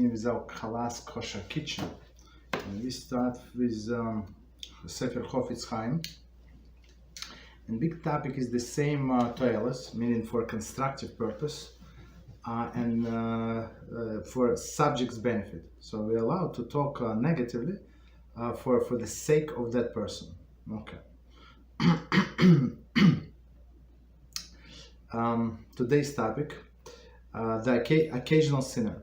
continue with our class Kosher Kitchen. And we start with Sefer Chofetz Chaim. And big topic is the same toilets, meaning for constructive purpose and for subject's benefit. So we're allowed to talk negatively for the sake of that person. Okay. Today's topic, the occasional sinner.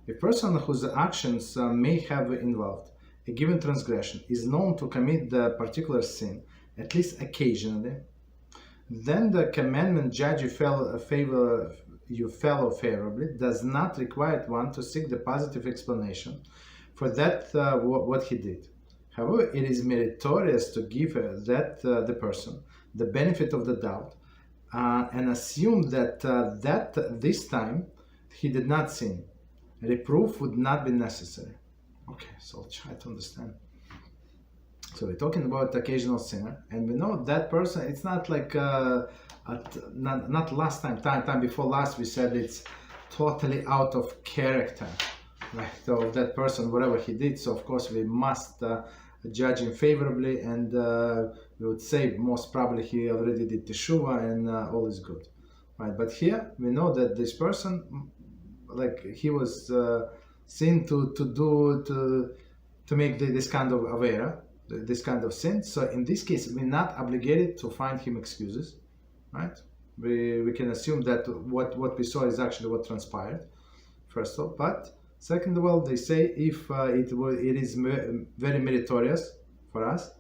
A person whose actions may have involved a given transgression is known to commit the particular sin, at least occasionally. Then the commandment judge you follow favorably does not require one to seek the positive explanation for that what he did. However, it is meritorious to give the person the benefit of the doubt and assume that this time he did not sin. Reproof would not be necessary. Okay, so I'll try to understand. So we're talking about occasional sinner, and we know that person. It's not like not last time before last we said it's totally out of character, right? So that person, whatever he did. So of course we must judge him favorably, and we would say most probably he already did teshuvah and all is good, right? But here we know that this person, like he was seen to make this kind of avera, this kind of sin. So in this case, we're not obligated to find him excuses, right? We can assume that what we saw is actually what transpired, first of all. But second of all, they say if it is very meritorious for us,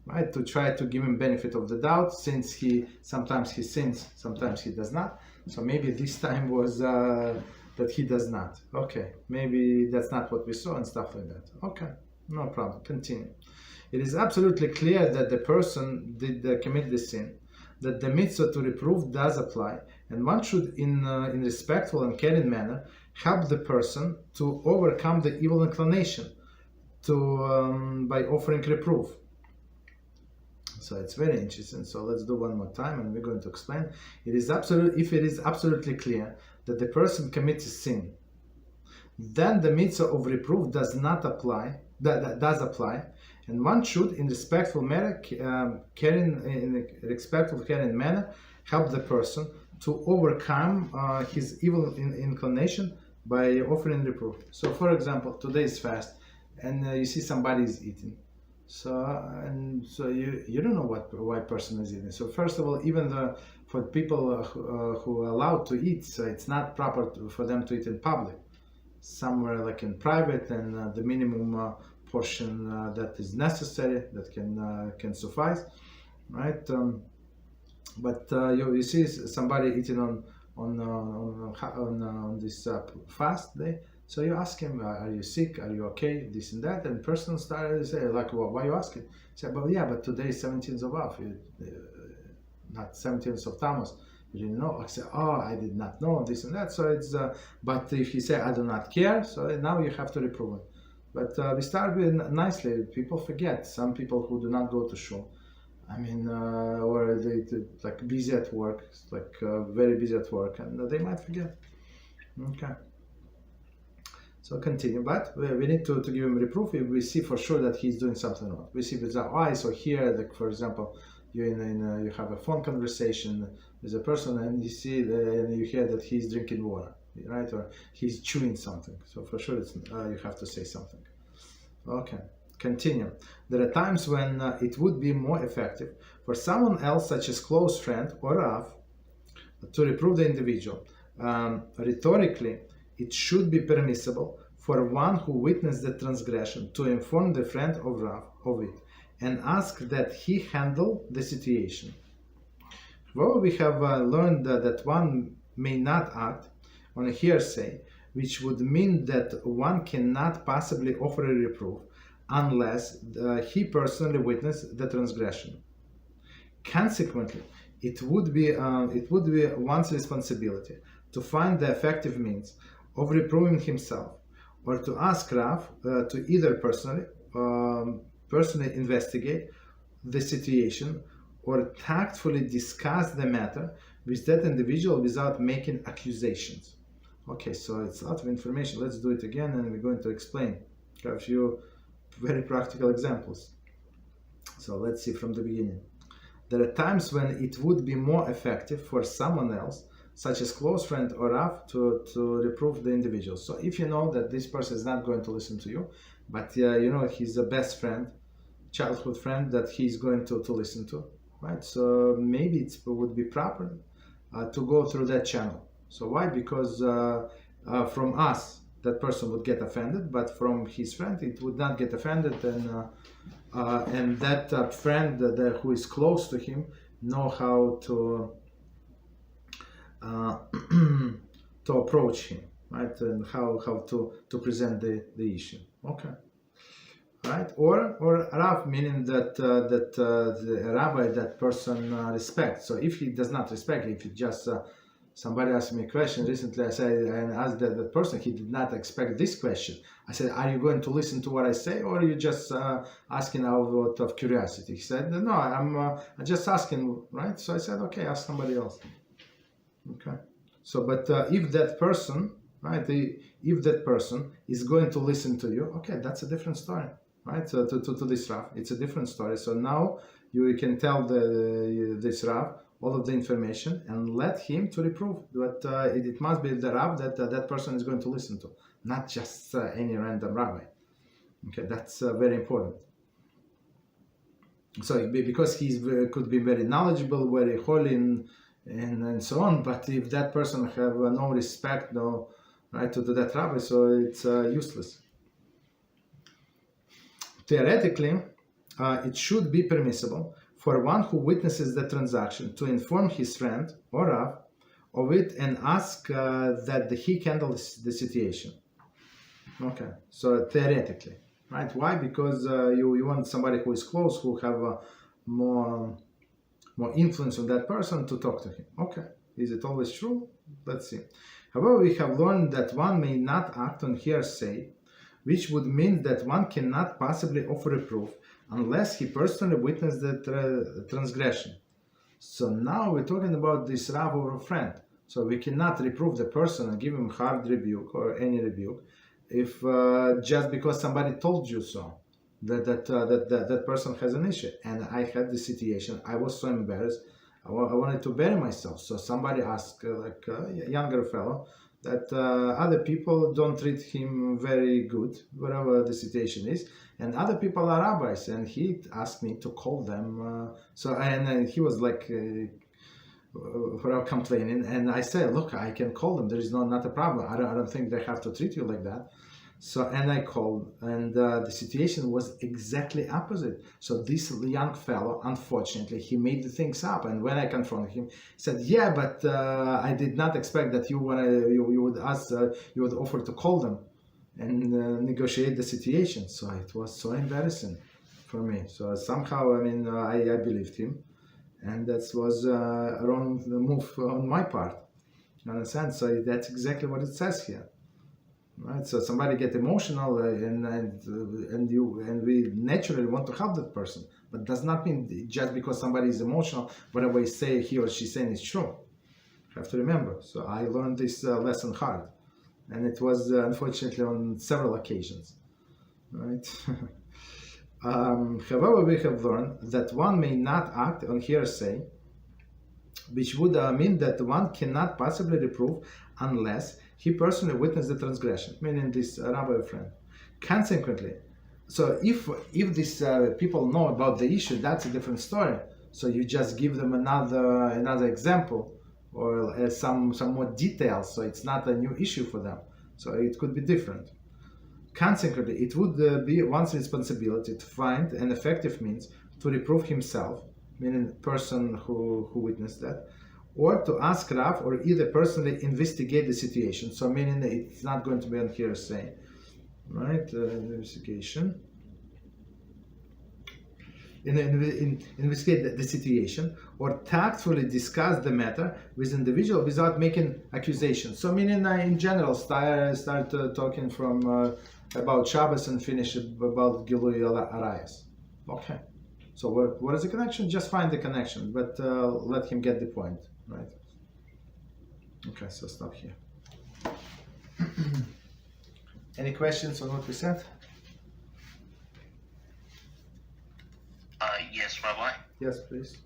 right, to try to give him benefit of the doubt, since sometimes he sins, sometimes he does not. So maybe this time was that he does not. Okay, maybe that's not what we saw and stuff like that. Okay, no problem. Continue. It is absolutely clear that the person did commit the sin, that the mitzvah to reprove does apply, and one should, in respectful and caring manner, help the person to overcome the evil inclination by offering reproof. So it's very interesting. So let's do one more time, and we're going to explain. If it is absolutely clear that the person commits a sin, then the mitzvah of reproof does apply, and one should, in respectful manner, help the person to overcome his evil inclination by offering reproof. So, for example, today is fast, and you see somebody is eating. So you don't know why person is eating. So first of all, even for people who are allowed to eat, so it's not proper for them to eat in public. Somewhere like in private, and the minimum portion that is necessary, that can suffice, right? But you see somebody eating on this fast day. So you ask him, are you sick? Are you okay? This and that. And the person started to say, like, well, why are you asking? He said, well, yeah, but today is 17th of Av, not 17th of Tammuz. You didn't know. I said, oh, I did not know this and that. So it's, but if you say, I do not care, so now you have to reprove it. But we start with nicely. People forget. Some people who do not go to shul, I mean, or they like busy at work, like very busy at work, and they might forget. Okay. So continue, but we need to give him reproof if we see for sure that he's doing something wrong. We see with our eyes, or here, like for example, you have a phone conversation with a person, and you see and you hear that he's drinking water, right, or he's chewing something. So for sure, you have to say something. Okay, continue. There are times when it would be more effective for someone else, such as close friend or Rav, to reprove the individual. Rhetorically, it should be permissible for one who witnessed the transgression to inform the friend of Rav of it and ask that he handle the situation. However, we have learned that one may not act on a hearsay, which would mean that one cannot possibly offer a reproof unless he personally witnessed the transgression. Consequently, it would be one's responsibility to find the effective means of reproving himself, or to ask Rav to either personally investigate the situation, or tactfully discuss the matter with that individual without making accusations. Okay, so it's a lot of information. Let's do it again, and we're going to explain. I have a few very practical examples. So let's see from the beginning. There are times when it would be more effective for someone else, such as close friend or Rav, to reprove the individual. So if you know that this person is not going to listen to you, but you know he's a best friend, childhood friend that he's going to listen to, right? So maybe it would be proper to go through that channel. So why? Because from us, that person would get offended, but from his friend, it would not get offended, and that friend who is close to him know how to to approach him, right, and how to present the issue. Okay, right? Or Rav, meaning that the rabbi that person respects. So if he does not respect, if he just somebody asked me a question recently, I said, and asked that person, he did not expect this question. I said, are you going to listen to what I say, or are you just asking out of curiosity? He said, no, I'm just asking, right? So I said, okay, ask somebody else. Okay. So, but if that person, right, if that person is going to listen to you, okay, that's a different story, right? So to this Rav, it's a different story. So now you can tell this Rav all of the information and let him to reprove that it must be the Rav that person is going to listen to, not just any random rabbi. Okay, that's very important. So because he could be very knowledgeable, very holy, and so on, but if that person have no respect, no right to that rabbi, so it's useless. Theoretically, it should be permissible for one who witnesses the transaction to inform his friend or Rav of it and ask that he handles the situation. Okay, so theoretically, right? Why? Because you want somebody who is close, who have more influence on that person to talk to him. Okay, is it always true? Let's see. However, we have learned that one may not act on hearsay, which would mean that one cannot possibly offer a proof unless he personally witnessed the transgression. So now we're talking about this Rav or a friend. So we cannot reprove the person and give him hard rebuke or any rebuke if just because somebody told you so. That person has an issue. And I had this situation. I was so embarrassed. I wanted to bury myself. So somebody asked, like a younger fellow, that other people don't treat him very good, whatever the situation is, and other people are rabbis, and he asked me to call them. And he was like, complaining, and I said, look, I can call them. There is not a problem. I don't think they have to treat you like that. So, and I called, and the situation was exactly opposite. So this young fellow, unfortunately, he made the things up. And when I confronted him, he said, "Yeah, but I did not expect that you would ask, you would offer to call them and negotiate the situation." So it was so embarrassing for me. So somehow, I believed him, and that was a wrong move on my part. You understand? So that's exactly what it says here. Right, so somebody get emotional, and we naturally want to help that person, but does not mean just because somebody is emotional, whatever he or she saying is true. You have to remember. So I learned this lesson hard, and it was unfortunately on several occasions. Right. However, we have learned that one may not act on hearsay, which would mean that one cannot possibly reprove unless he personally witnessed the transgression, meaning this rabbi friend. Consequently, so if these people know about the issue, that's a different story. So you just give them another example or some more details. So it's not a new issue for them. So it could be different. Consequently, it would be one's responsibility to find an effective means to reprove himself, meaning the person who witnessed that, or to ask Rav or either personally investigate the situation. So meaning it's not going to be on hearsay, right? Investigation. Investigate the situation, or tactfully discuss the matter with individual without making accusations. So meaning in general, start talking from about Shabbos and finish about Gilui Arayos. Okay. So what is the connection? Just find the connection, but let him get the point, right? Okay, so stop here. Any questions on what we said? Yes, Rabbi. Yes, please.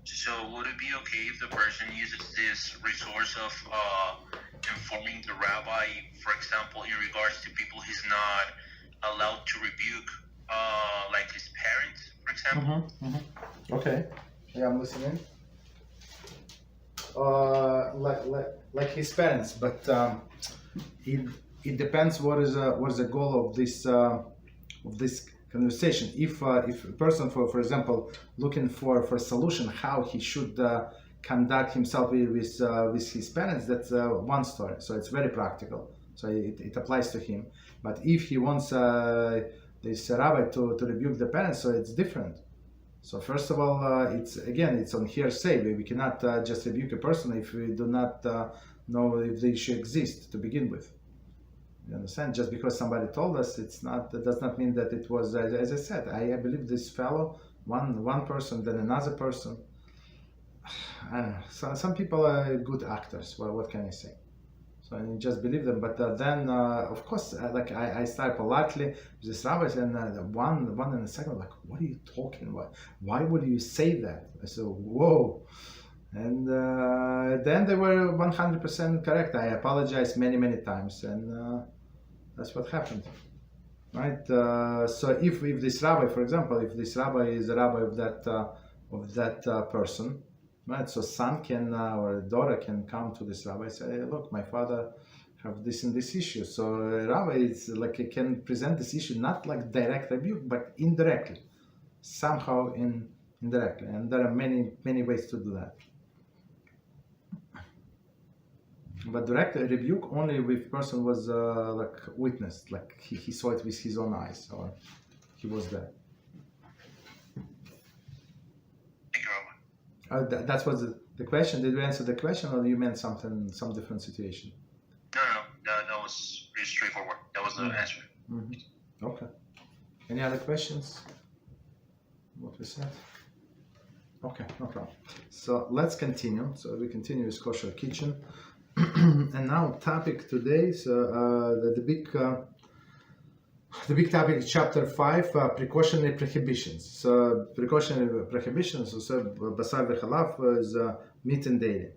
So would it be okay if the person uses this resource of informing the rabbi, for example, in regards to people he's not allowed to rebuke, like his parents, for example? Okay. Yeah, I'm listening. Like his parents, but it depends what is the goal of this conversation. If a person, for example, looking for a solution how he should conduct himself with his parents, that's one story. So it's very practical. So it applies to him. But if he wants this rabbi to rebuke the parents, so it's different. So first of all, it's on hearsay. We cannot just rebuke a person if we do not know if the issue exists to begin with. You understand? Just because somebody told us, that does not mean that it was, as I said, I believe this fellow, one person, then another person. I don't know. Some people are good actors. Well, what can I say? So I just believe them. But then, of course, like I start politely with this rabbis, and one in a second, like, what are you talking about? Why would you say that? I said, whoa. And then they were 100% correct. I apologized many times, and that's what happened, right? So if this rabbi, for example, if this rabbi is a rabbi of that person, right? So son can or daughter can come to this rabbi and say, hey, look, my father have this and this issue. So rabbi is like he can present this issue not like direct rebuke, but indirectly, somehow indirectly, and there are many ways to do that. But direct rebuke only if person was like witnessed, like he saw it with his own eyes, or he was there. That was the question. Did you answer the question, or you meant some different situation? No, that was pretty straightforward. That was the answer. Mm-hmm. Okay. Any other questions? What we said? Okay, no problem. So let's continue. So we continue with Kosher Kitchen. And now topic today, so the big topic is chapter 5, precautionary prohibitions. So precautionary prohibitions, so basar v'chalav is meat and dairy.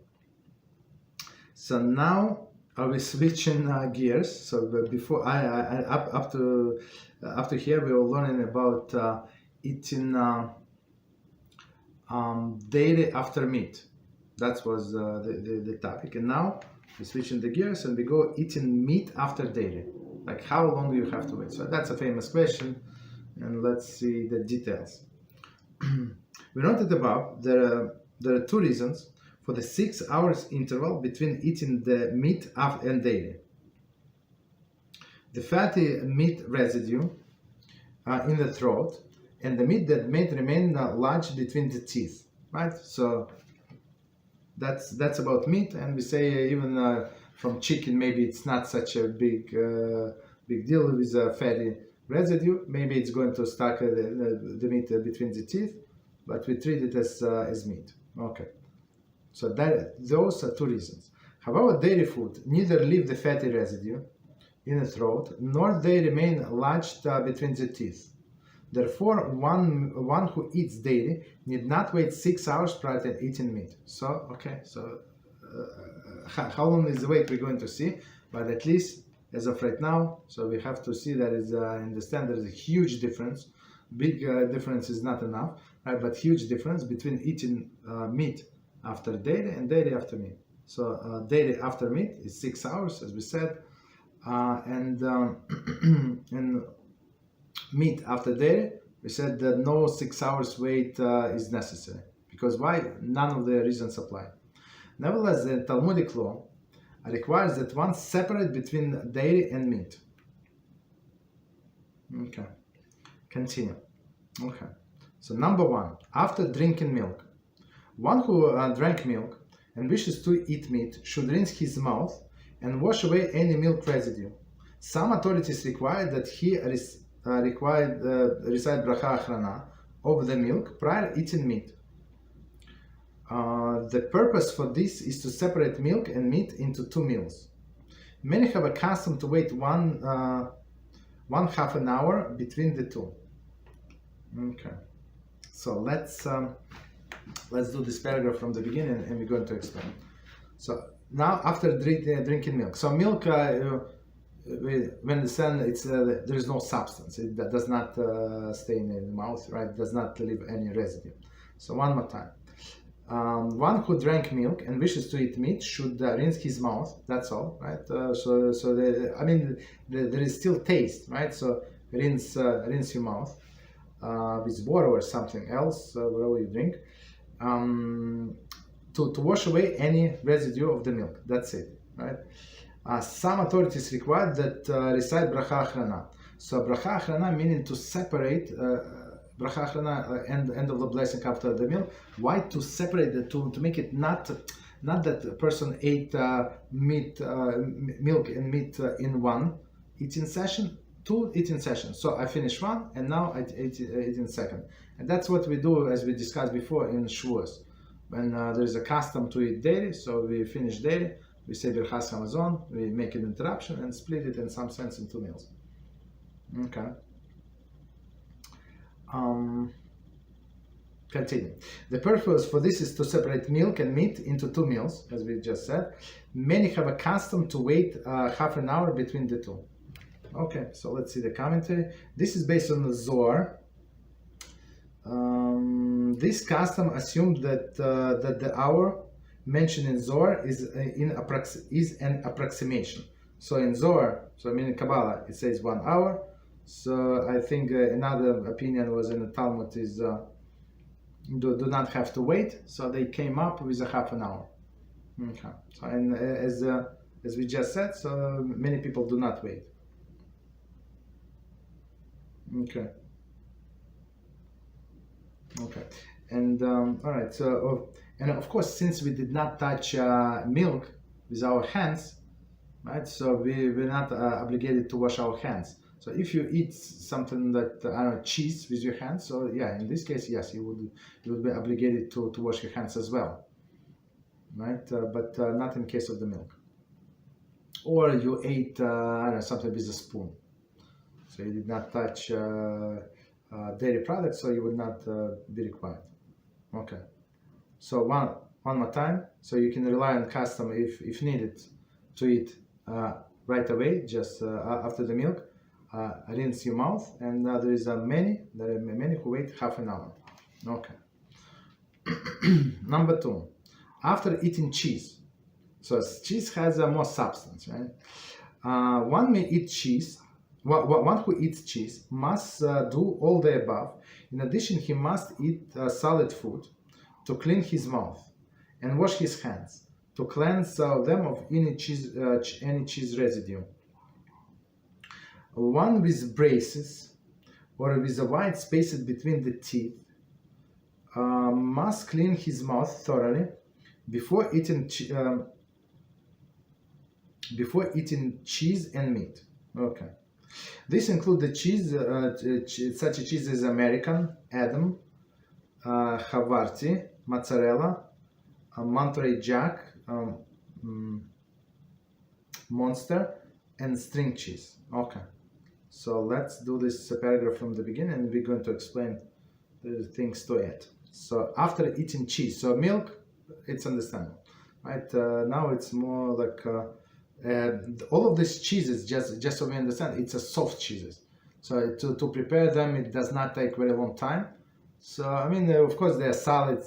So now we switching gears. So before up to here we were learning about eating dairy after meat. That was the topic, and now we're switching the gears and we go eating meat after dairy. Like how long do you have to wait? So that's a famous question, and let's see the details. We noted above there are two reasons for the 6 hours interval between eating the meat and dairy. The fatty meat residue in the throat, and the meat that may remain lodged between the teeth. Right? So that's about meat, and we say even from chicken maybe it's not such a big deal with a fatty residue. Maybe it's going to stuck the meat between the teeth, but we treat it as meat. Okay, so those are two reasons. However, dairy food neither leave the fatty residue in the throat nor they remain lodged between the teeth. Therefore, one who eats dairy need not wait 6 hours prior to eating meat. So, okay, so how long is the wait we're going to see, but at least as of right now, so we have to see that is understand there is a huge difference. Big difference is not enough, right? But huge difference between eating meat after dairy and dairy after meat. So dairy after meat is 6 hours, as we said, and meat after dairy, we said that no 6 hours wait is necessary. Because why? None of the reasons apply. Nevertheless, the Talmudic law requires that one separate between dairy and meat. Okay, continue. Okay, so number one, after drinking milk. One who drank milk and wishes to eat meat should rinse his mouth and wash away any milk residue. Some authorities require that he recite bracha achrana of the milk prior eating meat. The purpose for this is to separate milk and meat into two meals. Many have a custom to wait one half an hour between the two. Okay, so let's do this paragraph from the beginning, and we're going to explain. So now, after drinking milk, so milk, when the sun, there is no substance. It does not stay in the mouth, right? It does not leave any residue. So one more time. One who drank milk and wishes to eat meat should rinse his mouth. That's all, right? There is still taste, right? So rinse your mouth with water or something else, whatever you drink, to wash away any residue of the milk. That's it, right? Some authorities require that recite bracha achrana. So bracha achrana meaning to separate. Bracha achrana, end of the blessing after the meal. Why? To separate it, to make it not that the person ate milk and meat in one eating session, two eating sessions. So I finish one, and now I eat in second. And that's what we do, as we discussed before, in Shavuos. When there is a custom to eat daily, so we finish daily, we say Birchas Hamazon, we make an interruption and split it in some sense in two meals. Okay. Continue. The purpose for this is to separate milk and meat into two meals, as we just said. Many have a custom to wait half an hour between the two. Okay, so let's see the commentary. This is based on the Zohar. This custom assumed that the hour mentioned in Zohar is an approximation. So in Zohar, in Kabbalah, it says 1 hour. So I think another opinion was in the Talmud is do not have to wait. So they came up with a half an hour. Okay. So and as we just said, so many people do not wait. Okay. Okay. And all right. So and of course, since we did not touch milk with our hands, right? So we're not obligated to wash our hands. So if you eat something that, I don't know, cheese with your hands, so yeah, in this case, yes, you would be obligated to wash your hands as well, right? But not in case of the milk. Or you ate, I don't know, something with a spoon. So you did not touch dairy products, so you would not be required. Okay. So one more time, so you can rely on custom if needed to eat right away, just after the milk. Rinse your mouth, and there are many who wait half an hour. Okay. Number 2, after eating cheese. So cheese has more substance, right? One may eat cheese. One who eats cheese must do all the above. In addition, he must eat solid food to clean his mouth and wash his hands to cleanse them of any cheese residue. One with braces or with a wide space between the teeth must clean his mouth thoroughly before eating cheese and meat. Okay. This includes the cheese, such a cheese as American, Edam, Havarti, mozzarella, Monterey Jack, Monster, and string cheese. Okay. So let's do this paragraph from the beginning, and we're going to explain the things to it. So after eating cheese, so milk, it's understandable, right? Now it's more like all of these cheeses, just so we understand, it's a soft cheeses. So to prepare them, it does not take very long time. So I mean, of course, they are solid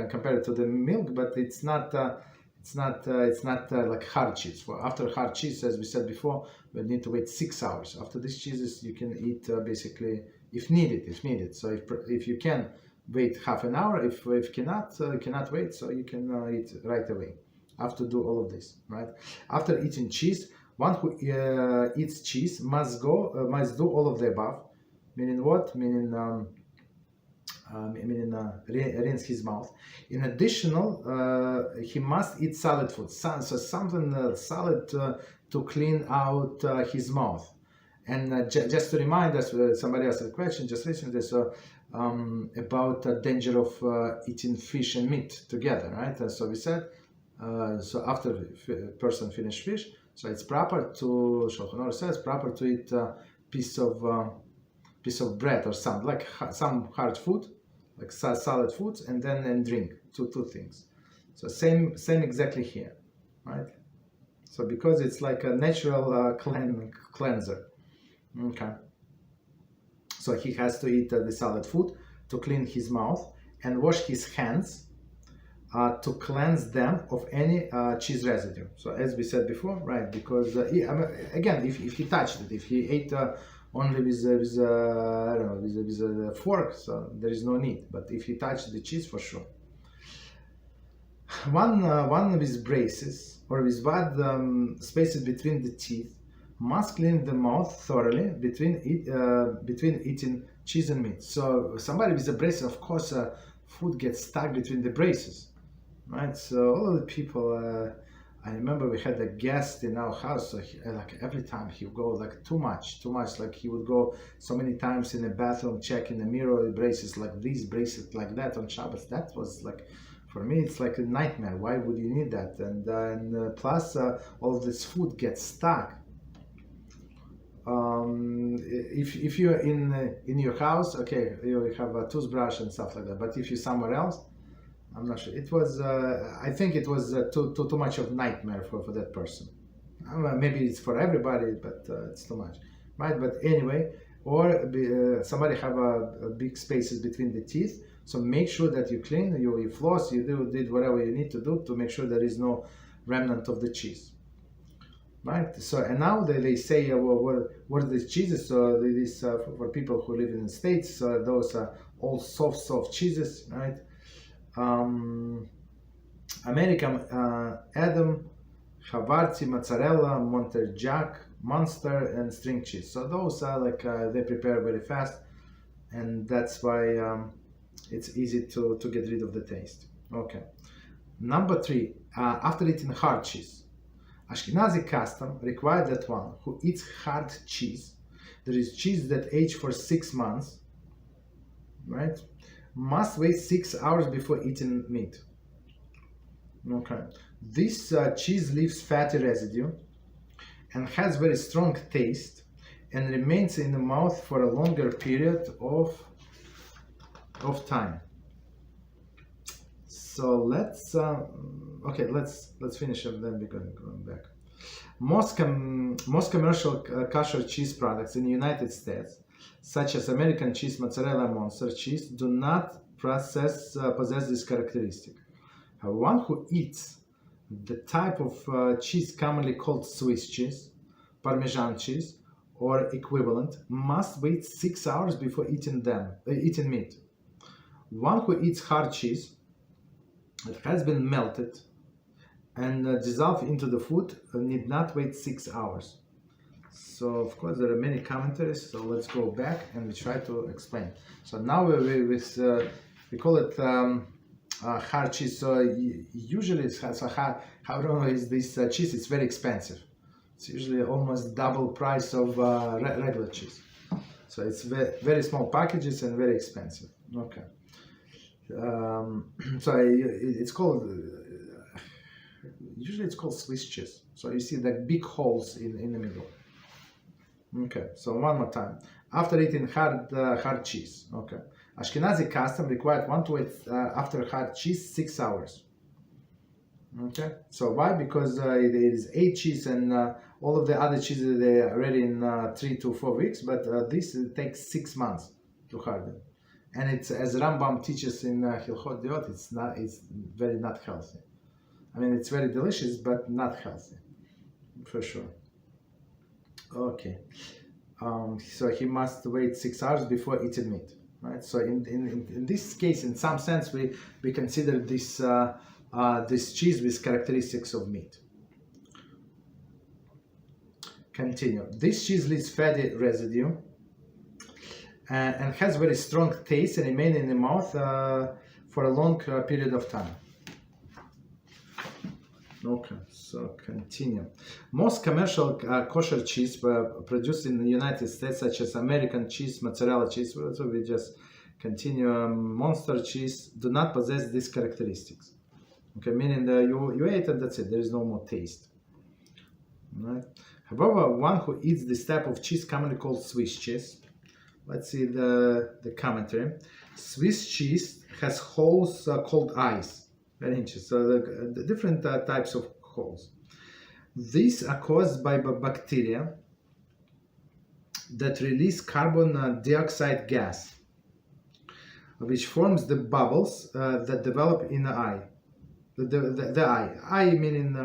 compared to the milk, but it's not like hard cheese. For after hard cheese, as we said before, we need to wait 6 hours. After these cheeses, you can eat basically if needed. So if you can wait half an hour, if cannot wait, so you can eat right away. After do all of this, right? After eating cheese, one who eats cheese must do all of the above. Meaning what? Meaning rinse his mouth. In addition, he must eat solid food, so something solid to clean out his mouth. And just to remind us, somebody asked a question just recently, so about the danger of eating fish and meat together, right? So we said, so after person finish fish, So it's proper to, Shulchan Aruch says, proper to eat a piece of bread or some hard food, like solid foods, and then drink two things. So same exactly here, right? So because it's like a natural cleanser. Okay. So he has to eat the solid food to clean his mouth and wash his hands to cleanse them of any cheese residue. So as we said before, right? Because again, if he touched it, if he ate only with a fork, so there is no need. But if he touched the cheese, for sure. One with braces or with bad spaces between the teeth must clean the mouth thoroughly between eating cheese and meat. So somebody with a braces, of course, food gets stuck between the braces, right? So all of the people, I remember we had a guest in our house, so like every time he would go like too much, like he would go so many times in the bathroom, check in the mirror, braces like this, braces like that on Shabbos. That was like, for me, it's like a nightmare. Why would you need that? And plus, all of this food gets stuck. If you're in your house, okay, you have a toothbrush and stuff like that. But if you're somewhere else, I'm not sure. It was, I think it was too much of nightmare for that person. Maybe it's for everybody, but it's too much, right? But anyway, or somebody have big spaces between the teeth. So make sure that you clean, you floss, you did whatever you need to do to make sure there is no remnant of the cheese. Right. So and now they say what are these cheeses? So this for people who live in the States. Those are all soft cheeses, right? American Edam, Havarti, mozzarella, Monterjack, Monster, and string cheese. So those are like they prepare very fast, and that's why it's easy to get rid of the taste. Okay. Number 3, after eating hard cheese. Ashkenazi custom required that one who eats hard cheese, there is cheese that aged for 6 months, right, must wait 6 hours before eating meat. Okay. This cheese leaves fatty residue and has very strong taste and remains in the mouth for a longer period of time. So let's finish and then we're going back. Most commercial kosher cheese products in the United States, such as American cheese, mozzarella, and Monster cheese, do not possess this characteristic. One who eats the type of cheese commonly called Swiss cheese, Parmesan cheese, or equivalent, must wait 6 hours before eating meat. One who eats hard cheese that has been melted and dissolved into the food need not wait 6 hours. So of course there are many commentaries, so let's go back and we try to explain. So now we call it hard cheese. So usually how is this cheese? It's very expensive. It's usually almost double price of regular cheese. So it's very small packages and very expensive. Okay. So it's called, usually it's called Swiss cheese. So you see the big holes in the middle. Okay, so one more time. After eating hard cheese, okay. Ashkenazi custom required one to wait after hard cheese 6 hours. Okay, so why? Because there is 8 cheese and all of the other cheeses they are ready in 3 to 4 weeks, but this takes 6 months to harden. And it's, as Rambam teaches in Hilchot Deot, it's very not healthy. I mean, it's very delicious, but not healthy, for sure. Okay, so he must wait 6 hours before eating meat, right? So in this case, in some sense, we consider this this cheese with characteristics of meat. Continue. This cheese leaves fatty residue and has very strong taste and remain in the mouth for a long period of time. Okay, so continue. Most commercial kosher cheese produced in the United States, such as American cheese, mozzarella cheese, so we just continue, Monster cheese, do not possess these characteristics. Okay, meaning that you ate and that's it, there is no more taste. Right? However, one who eats this type of cheese commonly called Swiss cheese. Let's see the commentary. Swiss cheese has holes called eyes. Very interesting. So the different types of holes. These are caused by bacteria that release carbon dioxide gas, which forms the bubbles that develop in the eye. The eye meaning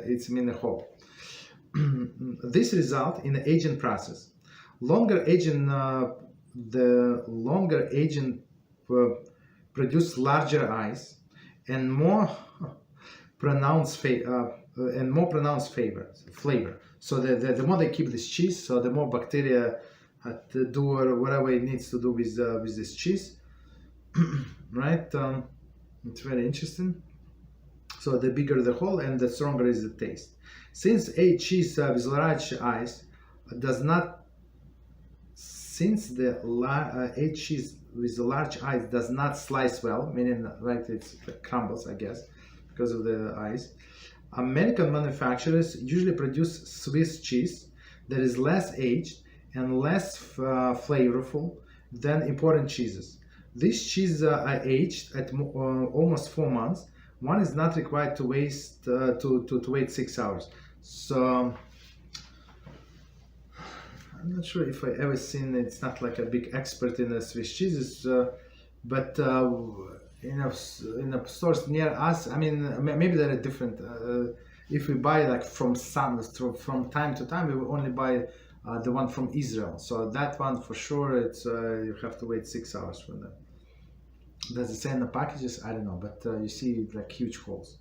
it's mean a hole. This result in the aging process. The longer aging produce larger eyes and more pronounced flavor. So the more they keep this cheese, so the more bacteria to do whatever it needs to do with this cheese, right? It's very interesting. So the bigger the hole and the stronger is the taste. Since a cheese with large eyes does not, a cheese with large eyes does not slice well, meaning right, it crumbles, I guess, because of the eyes. American manufacturers usually produce Swiss cheese that is less aged and less flavorful than imported cheeses. These cheeses are aged at almost 4 months. One is not required to wait 6 hours. So I'm not sure if I ever seen. It's not like a big expert in the Swiss cheeses, but in the stores near us, I mean, maybe they're different. If we buy like from time to time, we will only buy the one from Israel. So that one for sure, it's you have to wait 6 hours for that. Does it say in the packages? I don't know, but you see like huge holes,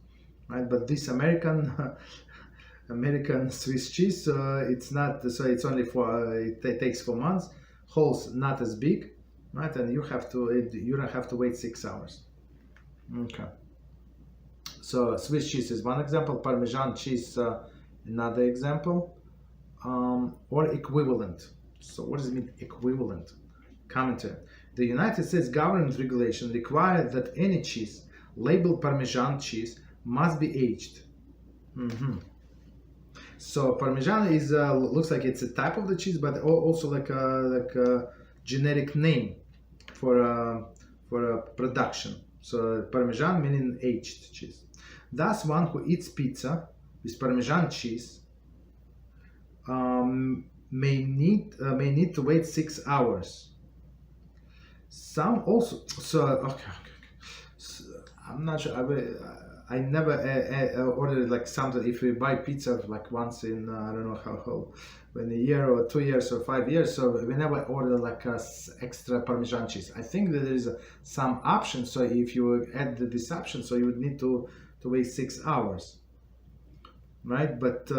right? But this American Swiss cheese, it's not. So it's only for it takes 4 months. Holes not as big, right? And you don't have to wait 6 hours. Okay. So Swiss cheese is one example. Parmesan cheese, another example, or equivalent. So what does it mean, equivalent? Commentary. The United States government regulation requires that any cheese labeled Parmesan cheese must be aged. So Parmesan is looks like it's a type of the cheese, but also like a generic name for a production. So Parmesan meaning aged cheese. Thus, one who eats pizza with Parmesan cheese may need to wait 6 hours. Some also, okay. So, I'm not sure. I never ordered like something. If we buy pizza like once in I don't know how in a year or 2 years or 5 years, so we never order like extra Parmesan cheese. I think that there is some option. So if you add this option, so you would need to wait 6 hours, right? But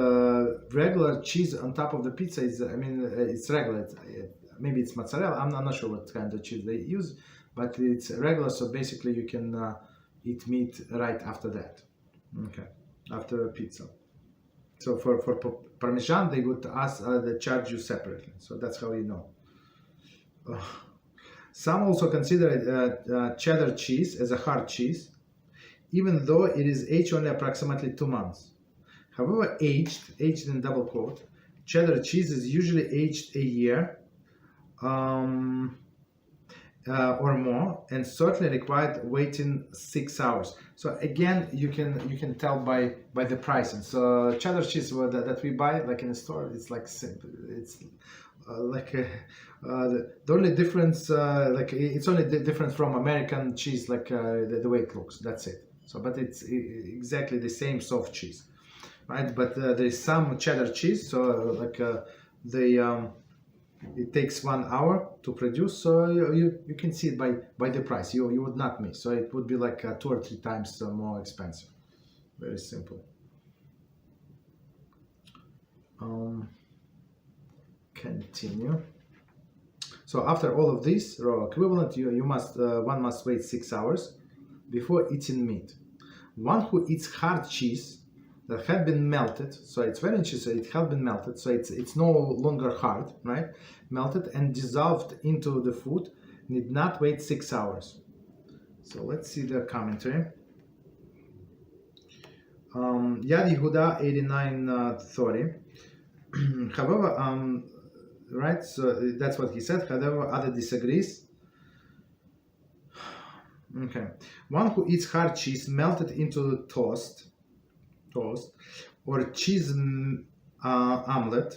regular cheese on top of the pizza is, I mean, it's regular. Maybe it's mozzarella. I'm not sure what kind of cheese they use, but it's regular. So basically, you can eat meat right after that. Okay, after a pizza. So for Parmesan, they would they charge you separately. So that's how you know. Some also consider cheddar cheese as a hard cheese, even though it is aged only approximately 2 months. However, aged in double quote, cheddar cheese is usually aged a year or more, and certainly required waiting 6 hours. So again, you can tell by the pricing. So cheddar cheese that we buy like in the store, it's like simple. It's the only difference, it's only different from American cheese, like the way it looks. That's it. So, but it's exactly the same soft cheese, right? But there is some cheddar cheese. So it takes 1 hour to produce, so you can see it by the price. You would not miss. So it would be like 2 or 3 times more expensive. Very simple. Continue. So after all of this raw equivalent, one must wait 6 hours before eating meat. One who eats hard cheese that had been melted, so it's very interesting, it had been melted, so it's no longer hard, right? Melted and dissolved into the food, need not wait 6 hours. So let's see the commentary. Yad Yehuda 89:30. However, right, so that's what he said. However, other disagrees. Okay, one who eats hard cheese melted into toast, or cheese omelet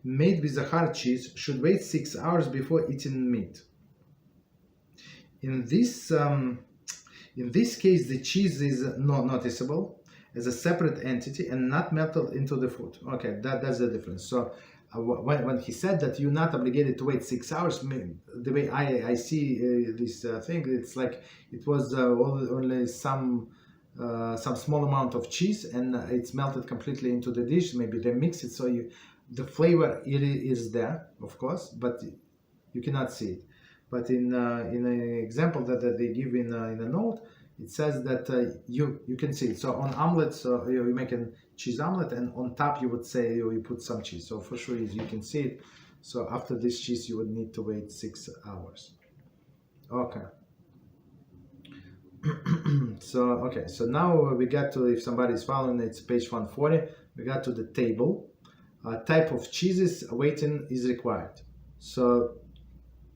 made with the hard cheese should wait 6 hours before eating meat. In this case, the cheese is not noticeable as a separate entity and not melted into the food. Okay, that's the difference. So when he said that you're not obligated to wait 6 hours, the way I see this thing, it's like it was only some small amount of cheese and it's melted completely into the dish. Maybe they mix it, so the flavor is there, of course, but you cannot see it. But in an example that they give in a note, it says that you can see it. So on omelets, you make a cheese omelet, and on top you would say you put some cheese. So for sure you can see it. So after this cheese, you would need to wait 6 hours. Okay. So now we got to, if somebody is following, it's page 140. We got to the table. Type of cheeses waiting is required. So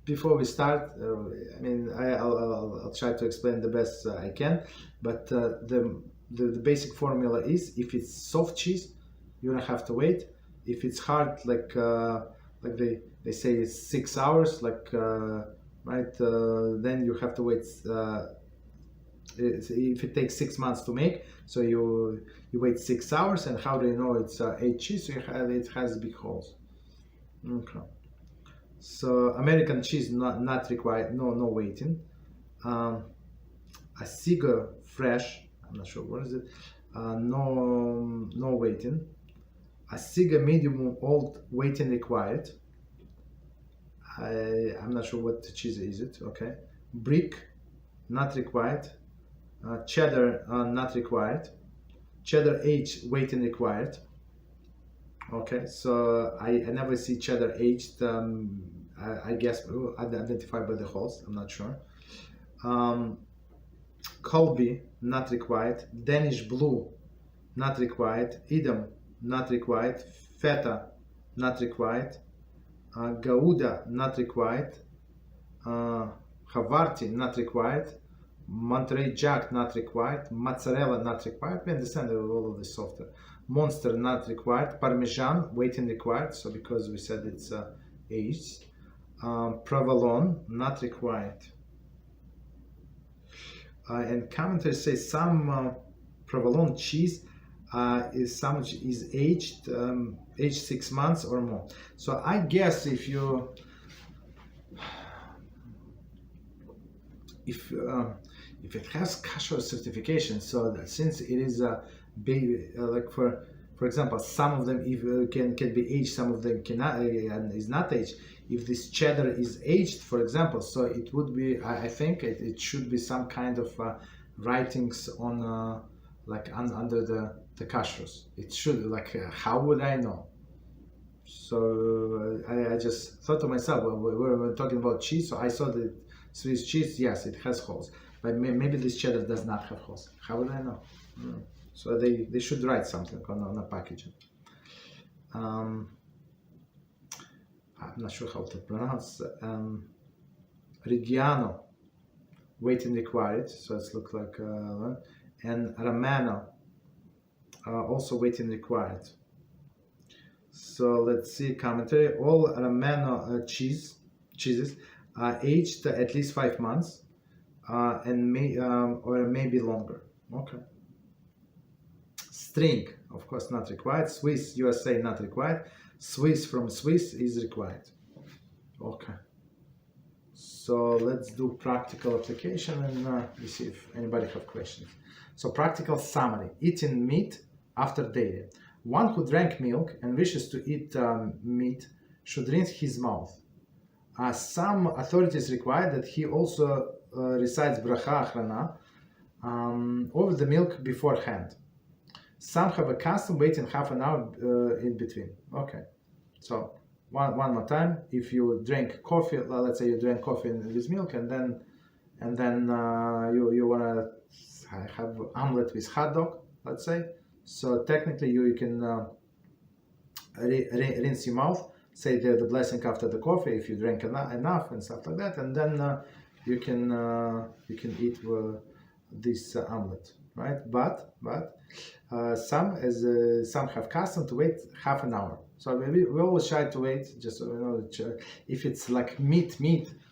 before we start, I'll try to explain the best I can, but the basic formula is, if it's soft cheese, you don't have to wait. If it's hard, like they say it's 6 hours, then you have to wait. If it takes 6 months to make, so you wait 6 hours. And how do you know it's aged cheese? So it has big holes. Okay. So American cheese not required, no waiting. Asiga fresh, I'm not sure what is it. No waiting. Asiga medium old waiting required. I'm not sure what cheese is it. Okay. Brick not required. Cheddar not required. Cheddar aged waiting required. Okay, so I never see cheddar aged. I guess identified by the holes. I'm not sure. Colby not required. Danish blue not required. Edam not required. Feta not required. Gouda not required. Havarti not required. Monterey Jack not required. Mozzarella not required. We understand all of this software. Monster not required. Parmesan waiting required. So because we said it's aged. Provolone not required. And commentators say some provolone cheese is aged 6 months or more. So I guess if it has Kashrut certification, so that since it is a baby, like for example, some of them can be aged, some of them cannot and is not aged. If this cheddar is aged, for example, so it would be, I think it should be some kind of writings on under the kashrus. It should, how would I know? So I just thought to myself, when we were talking about cheese, so I saw the Swiss cheese, yes, it has holes, but maybe this cheddar does not have holes. How would I know? So they should write something on the packaging. I'm not sure how to pronounce. Reggiano, waiting required, so it looks like, and Romano, also waiting required. So let's see commentary. All Romano cheeses are aged at least 5 months, and maybe longer. Okay. String, of course, not required. Swiss, USA, not required. Swiss from Swiss is required. Okay. So let's do practical application and we see if anybody have questions. So practical summary: eating meat after daily. One who drank milk and wishes to eat meat should rinse his mouth. Some authorities require that he also recites bracha achrana over the milk beforehand. Some have a custom waiting half an hour in between. Okay, so one more time. If you drink coffee, let's say you drank coffee with milk, and then you wanna have omelet with hot dog. let's say. So technically you can rinse your mouth, say the blessing after the coffee if you drink enough and stuff like that, and then you can eat this omelet, right? But some have custom to wait half an hour. So we always try to wait, just if it's like meat,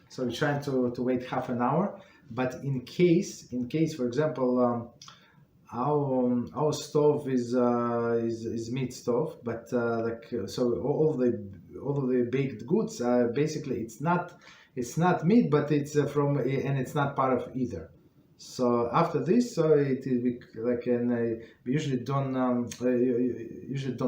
so we're trying to wait half an hour. But in case, for example, our stove is meat stove, but so all of the baked goods, basically it's not meat, but it's and it's not part of either. So after this, so it is we usually don't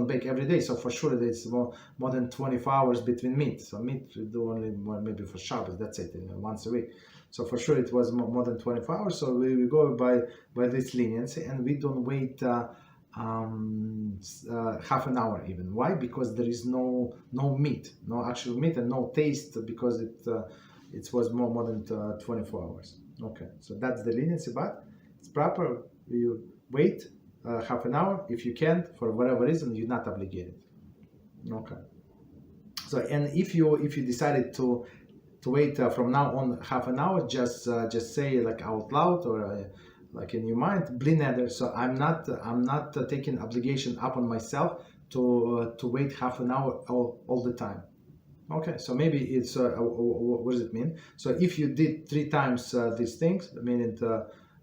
bake every day. So for sure, it's more than 24 hours between meat. So meat we do only maybe for Shabbos. That's it, once a week. So for sure, it was more than 24 hours. So we go by this leniency, and we don't wait half an hour even. Why? Because there is no meat, no actual meat, and no taste, because it was more than 24 hours. Okay, so that's the leniency, but it's proper. You wait half an hour. If you can't, for whatever reason, you're not obligated. Okay. So, and if you decided to wait from now on half an hour, just say like out loud or like in your mind, bli neder. So I'm not taking obligation upon myself to wait half an hour all the time. Okay, so maybe it's what does it mean? So if you did 3 times these things, meaning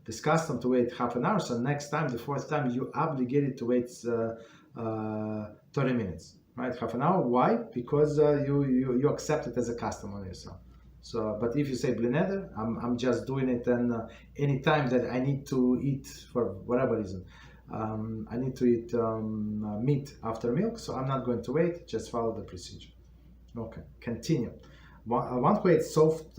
this custom to wait half an hour, so next time, the 4th time, you obligated to wait 30 minutes, right? Half an hour. Why? Because you accept it as a custom on yourself. So, but if you say bli neder, I'm just doing it, and any time that I need to eat for whatever reason, I need to eat meat after milk, so I'm not going to wait. Just follow the procedure. Okay, continue. One who eats soft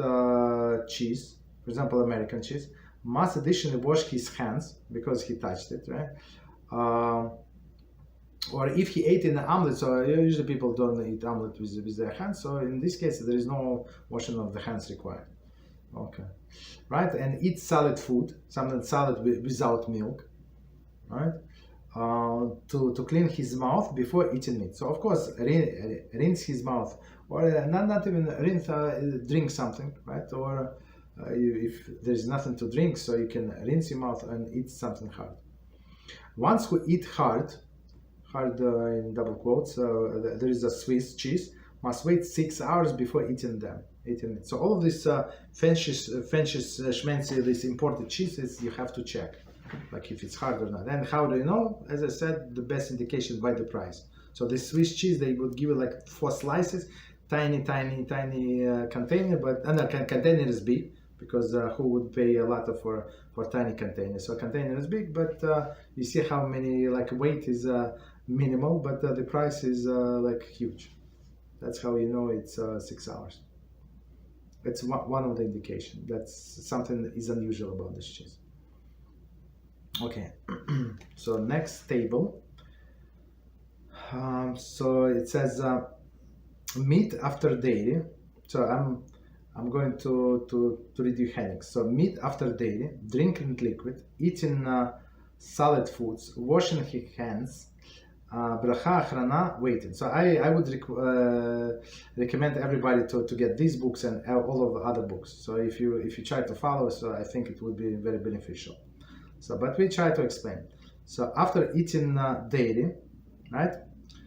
cheese, for example, American cheese, must additionally wash his hands because he touched it, right? Or if he ate in an omelet, so usually people don't eat omelet with their hands, so in this case there is no washing of the hands required. Okay, right? And eat solid food, something solid without milk, right? To clean his mouth before eating meat. So of course, rinse his mouth, or not even rinse, drink something, right? Or if there's nothing to drink, so you can rinse your mouth and eat something hard. Ones who eat hard in double quotes, there is a Swiss cheese, must wait 6 hours before eating it. So all of this fancy schmancy, this imported cheeses, you have to check, like if it's hard or not. And how do you know? As I said, the best indication by the price. So the Swiss cheese, they would give you like 4 slices, tiny container, but container is big, because who would pay a lot for tiny containers? So container is big, but you see how many, like weight is minimal, but the price is like huge. That's how you know it's 6 hours. It's one of the indication. That's something is unusual about this cheese. Okay, so next table. So it says meat after daily. So I'm going to read you headings. So meat after daily, drinking liquid, eating solid foods, washing his hands, bracha achrana, waiting. So I would recommend everybody to get these books and all of the other books. So if you try to follow, so I think it would be very beneficial. So, but we try to explain. So after eating daily, right?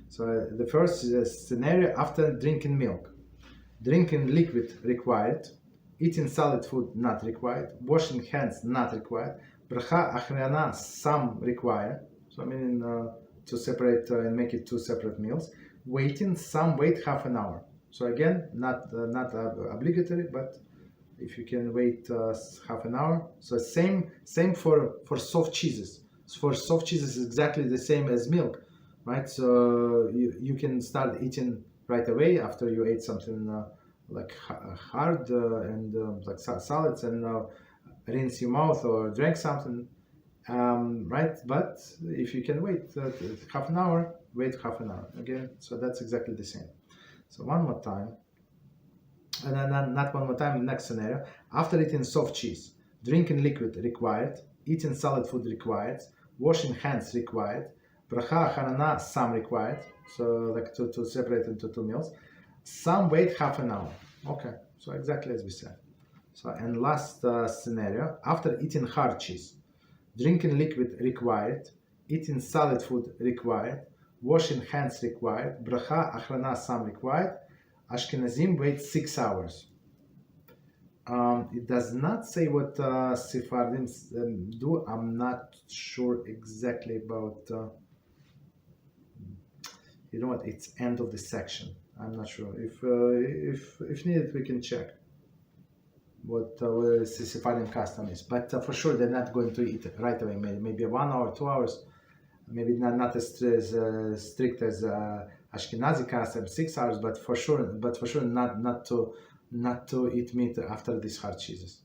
So the first scenario, after drinking milk, drinking liquid required, eating solid food not required, washing hands not required, bracha achrana some required. So I mean to separate and make it 2 separate meals. Waiting, some wait half an hour. So again, not obligatory, but if you can wait half an hour. So same for soft cheeses. For soft cheeses, it's exactly the same as milk, right? So you can start eating right away after you ate something like hard and like salads, and rinse your mouth or drink something, right? But if you can wait half an hour, wait half an hour again. So that's exactly the same. So one more time. And then not one more time, next scenario. After eating soft cheese, drinking liquid required, eating solid food required, washing hands required, bracha acharana some required, so like to separate into 2 meals. Some wait half an hour. Okay, so exactly as we said. So, and last scenario, after eating hard cheese, drinking liquid required, eating solid food required, washing hands required, bracha acharana some required, Ashkenazim wait 6 hours. It does not say what Sephardim do. I'm not sure exactly about. You know what? It's end of the section. I'm not sure. If needed, we can check what the Sephardim custom is. But for sure, they're not going to eat right away. Maybe 1 hour, 2 hours. Maybe not as strict as Ashkenazi custom, 6 hours. But for sure, not to eat meat after these hard cheeses.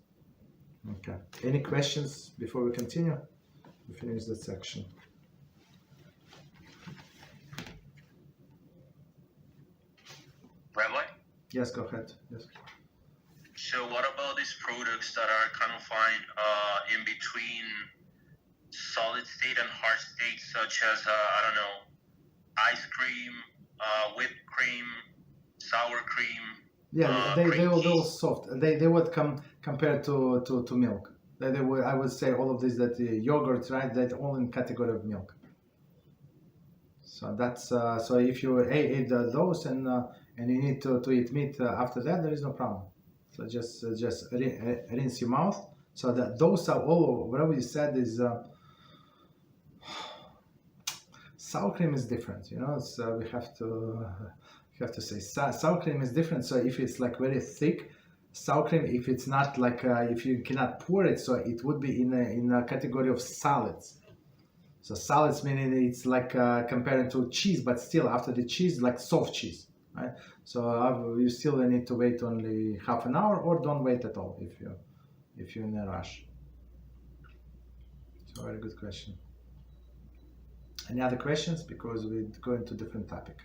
Okay. Any questions before we continue? We finish that section. Rabbi? Yes, go ahead. Yes. So what about these products that are kind of fine in between solid state and hard state, such as, I don't know, ice cream, whipped cream, sour cream? Yeah, they will soft. They would come compared to milk. They would, I would say all of these that yogurt, right? That all in category of milk. So that's so if you ate those and you need to eat meat after that, there is no problem. So just rinse your mouth. So that those are all. Whatever you said is sour cream is different. You know, so we have to say sour cream is different. So if it's like very thick sour cream, if it's not like if you cannot pour it, so it would be in a category of salads. So salads meaning it's like comparing to cheese, but still after the cheese, like soft cheese, right? So you still need to wait only half an hour, or don't wait at all if you're in a rush. So very good question. Any other questions? Because we go into different topic.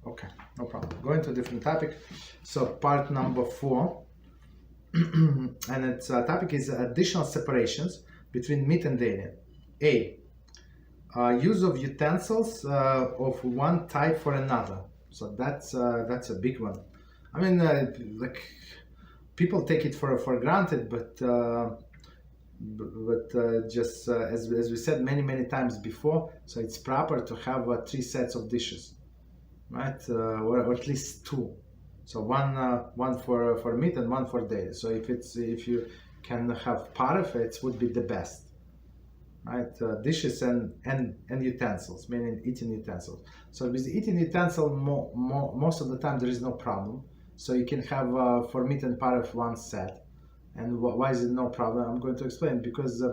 Okay, no problem. Going to a different topic. So part number 4. And its topic is additional separations between meat and dairy. A. Use of utensils of one type for another. So that's a big one. I mean, like people take it for granted, but just as we said many times before, so it's proper to have 3 sets of dishes, right? Or at least 2. So one for meat and one for dairy. So if you can have Parve, it would be the best, right? Dishes and utensils, meaning eating utensils. So with the eating utensil, most of the time there is no problem. So you can have for meat and Parve 1 set. And why is it no problem? I'm going to explain. Because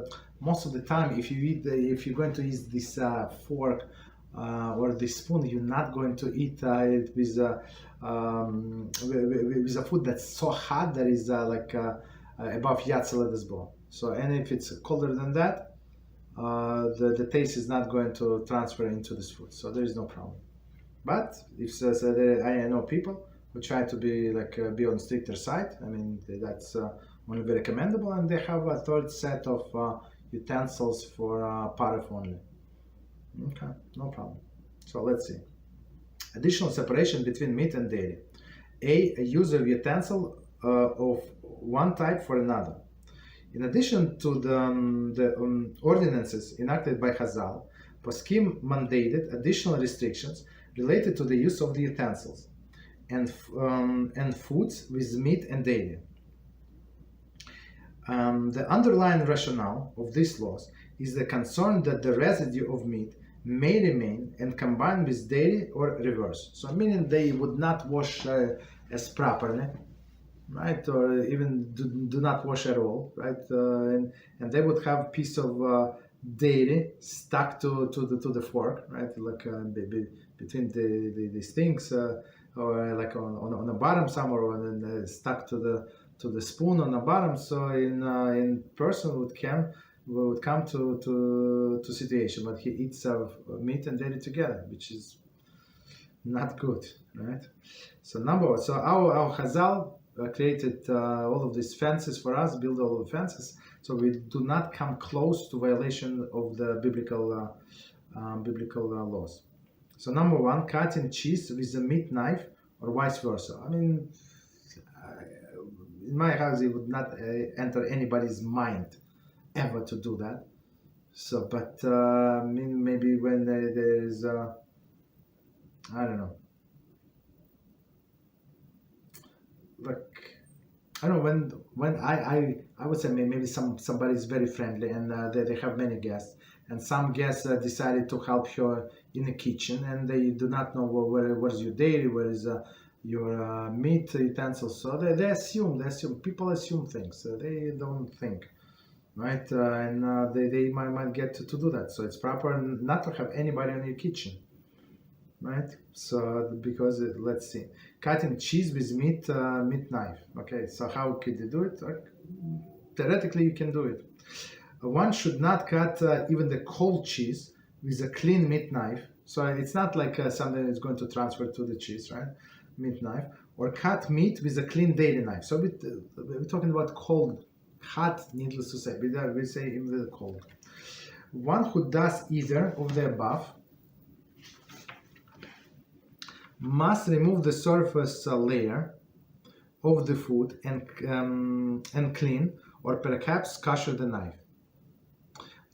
most of the time, if you're going to use this fork or this spoon, you're not going to eat it with a food that's so hot that is above Yatzel bowl. So, and if it's colder than that, the taste is not going to transfer into this food. So there is no problem. But if I know people who try to be on stricter side, I mean that's only very commendable, and they have a 3rd set of utensils for Parve only. Okay, no problem. So let's see. Additional separation between meat and dairy. A use of utensil of one type for another. In addition to the ordinances enacted by Chazal, Poskim mandated additional restrictions related to the use of the utensils and foods with meat and dairy. The underlying rationale of these laws is the concern that the residue of meat may remain and combine with dairy or reverse. So meaning they would not wash as properly, right? Or even do not wash at all, right? And they would have piece of dairy stuck to the fork, right? Like between these things, or like on the bottom somewhere, or stuck to the spoon on the bottom. So in person would come to situation, but he eats meat and dairy together, which is not good, right? So our Chazal created all of these fences for us, build all the fences, So we do not come close to violation of the biblical laws. So number one, cutting cheese with a meat knife or vice versa. I mean, in my house, it would not enter anybody's mind ever to do that. So, but I mean, maybe when there is, I don't know, like, I don't know, when I would say maybe somebody is very friendly and they have many guests, and some guests decided to help her in the kitchen, and they do not know where's your dairy, where is your meat utensils. So they assume, people assume things, they don't think, right? And they might get to do that. So it's proper not to have anybody in your kitchen, right? So because let's see, cutting cheese with meat knife. Okay, so how could you do it? Theoretically, you can do it. One should not cut even the cold cheese with a clean meat knife. So it's not like something that's going to transfer to the cheese, right? Meat knife, or cut meat with a clean dairy knife. So we're talking about cold, hot, needless to say. We say even the cold. One who does either of the above must remove the surface layer of the food and clean, or perhaps kasher the knife.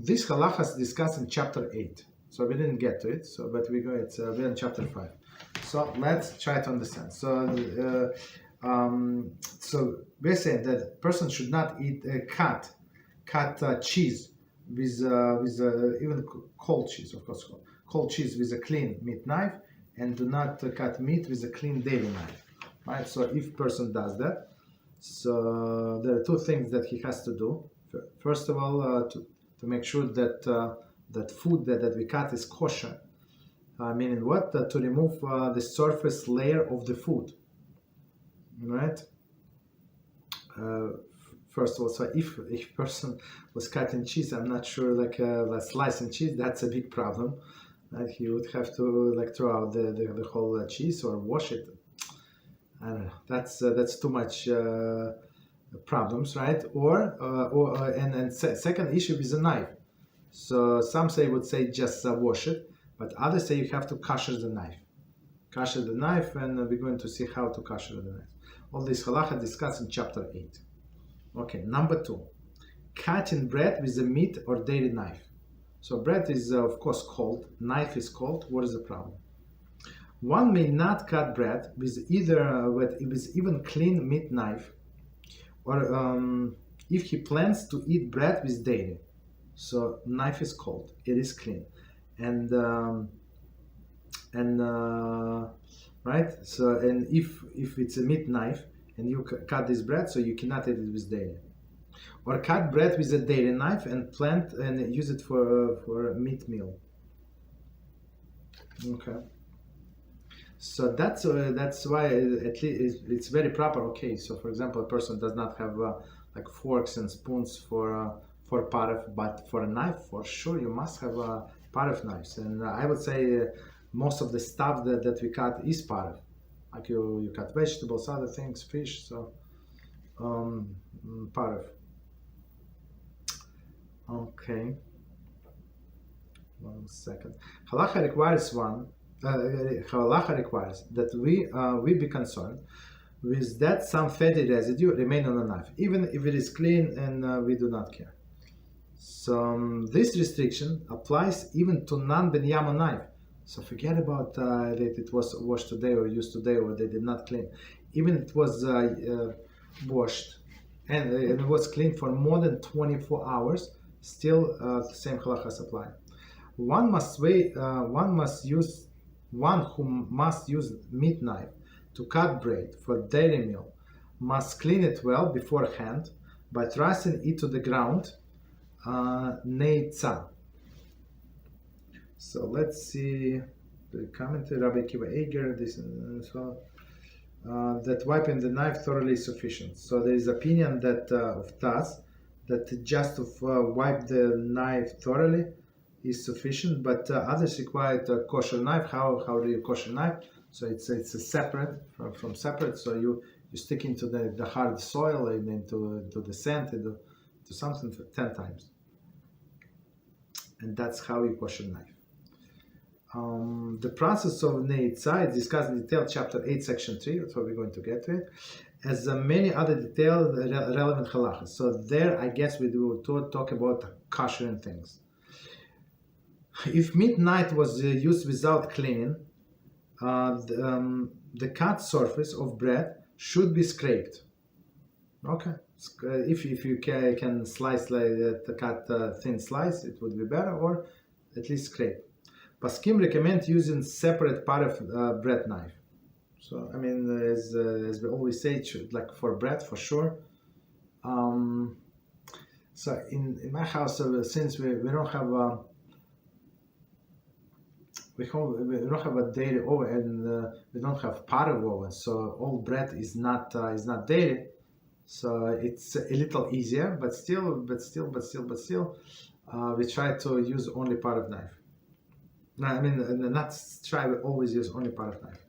This halachas discussed in chapter 8. So we didn't get to it. So, but we're in chapter 5. So let's try to understand. So, so we're saying that person should not eat cut cheese with even cold cheese, of course, cold cheese with a clean meat knife, and do not cut meat with a clean dairy knife, right? So if person does that, so there are two things that he has to do. First of all, to make sure that that food that we cut is kosher. Meaning what? To remove the surface layer of the food, right? First of all, so if person was cutting cheese, I'm not sure, like slicing cheese, that's a big problem. Right? He would have to like throw out the whole cheese or wash it. I don't know. That's too much problems, right? And second issue is a knife. So some would say just wash it, but others say you have to kasher the knife. Kasher the knife, and we're going to see how to kasher the knife. All this halachah discussed in chapter 8. Okay, number 2. Cutting bread with a meat or dairy knife. So bread is of course cold, knife is cold. What is the problem? One may not cut bread with even clean meat knife, or if he plans to eat bread with dairy. So knife is cold, it is clean, and right. So and if it's a meat knife and you cut this bread, so you cannot eat it with dairy. Or cut bread with a dairy knife and plant and use it for a meat meal. Okay. So that's why at least it's very proper. Okay. So for example, a person does not have like forks and spoons for Parve, but for a knife, for sure, you must have Parve knives. And I would say most of the stuff that we cut is Parve. Like you cut vegetables, other things, fish. So Parve. Okay. 1 second. Halachah requires Halachah requires that we be concerned with that some fatty residue remain on the knife, even if it is clean and we do not care. So this restriction applies even to non-Binyamin knife. So forget about that it was washed today or used today or they did not clean. Even it was washed and it was clean for more than 24 hours, still the same halachas apply. One who must use meat knife to cut bread for dairy meal must clean it well beforehand by thrusting it to the ground, neitza. So let's see the commentary, Rabbi Kiva Eger, this as well. That wiping the knife thoroughly is sufficient. So there is opinion that of Taz that just to wipe the knife thoroughly is sufficient, but others require a kosher knife. How do you kosher knife? So it's a separate from separate. So you stick into the hard soil and into the sand, into to something for 10 times. And that's how you kosher knife. The process of Ne'itzah is discussed in detail, chapter 8, section 3. That's what we're going to get to it. As many other detailed relevant halachas. So there, I guess we will talk about kashering things. If meat knife was used without cleaning, the cut surface of bread should be scraped. Okay. If you can slice like that, cut thin slice, it would be better, or at least scrape. Paskim recommend using separate Parve bread knife. So I mean, as we always say, like for bread for sure. So in my house, since we don't have we don't have a dairy oven, and we don't have Parve oven, so all bread is not dairy. So it's a little easier, but still, we try to use only Parve knife. No, I mean, not try, we always use only Parve knife.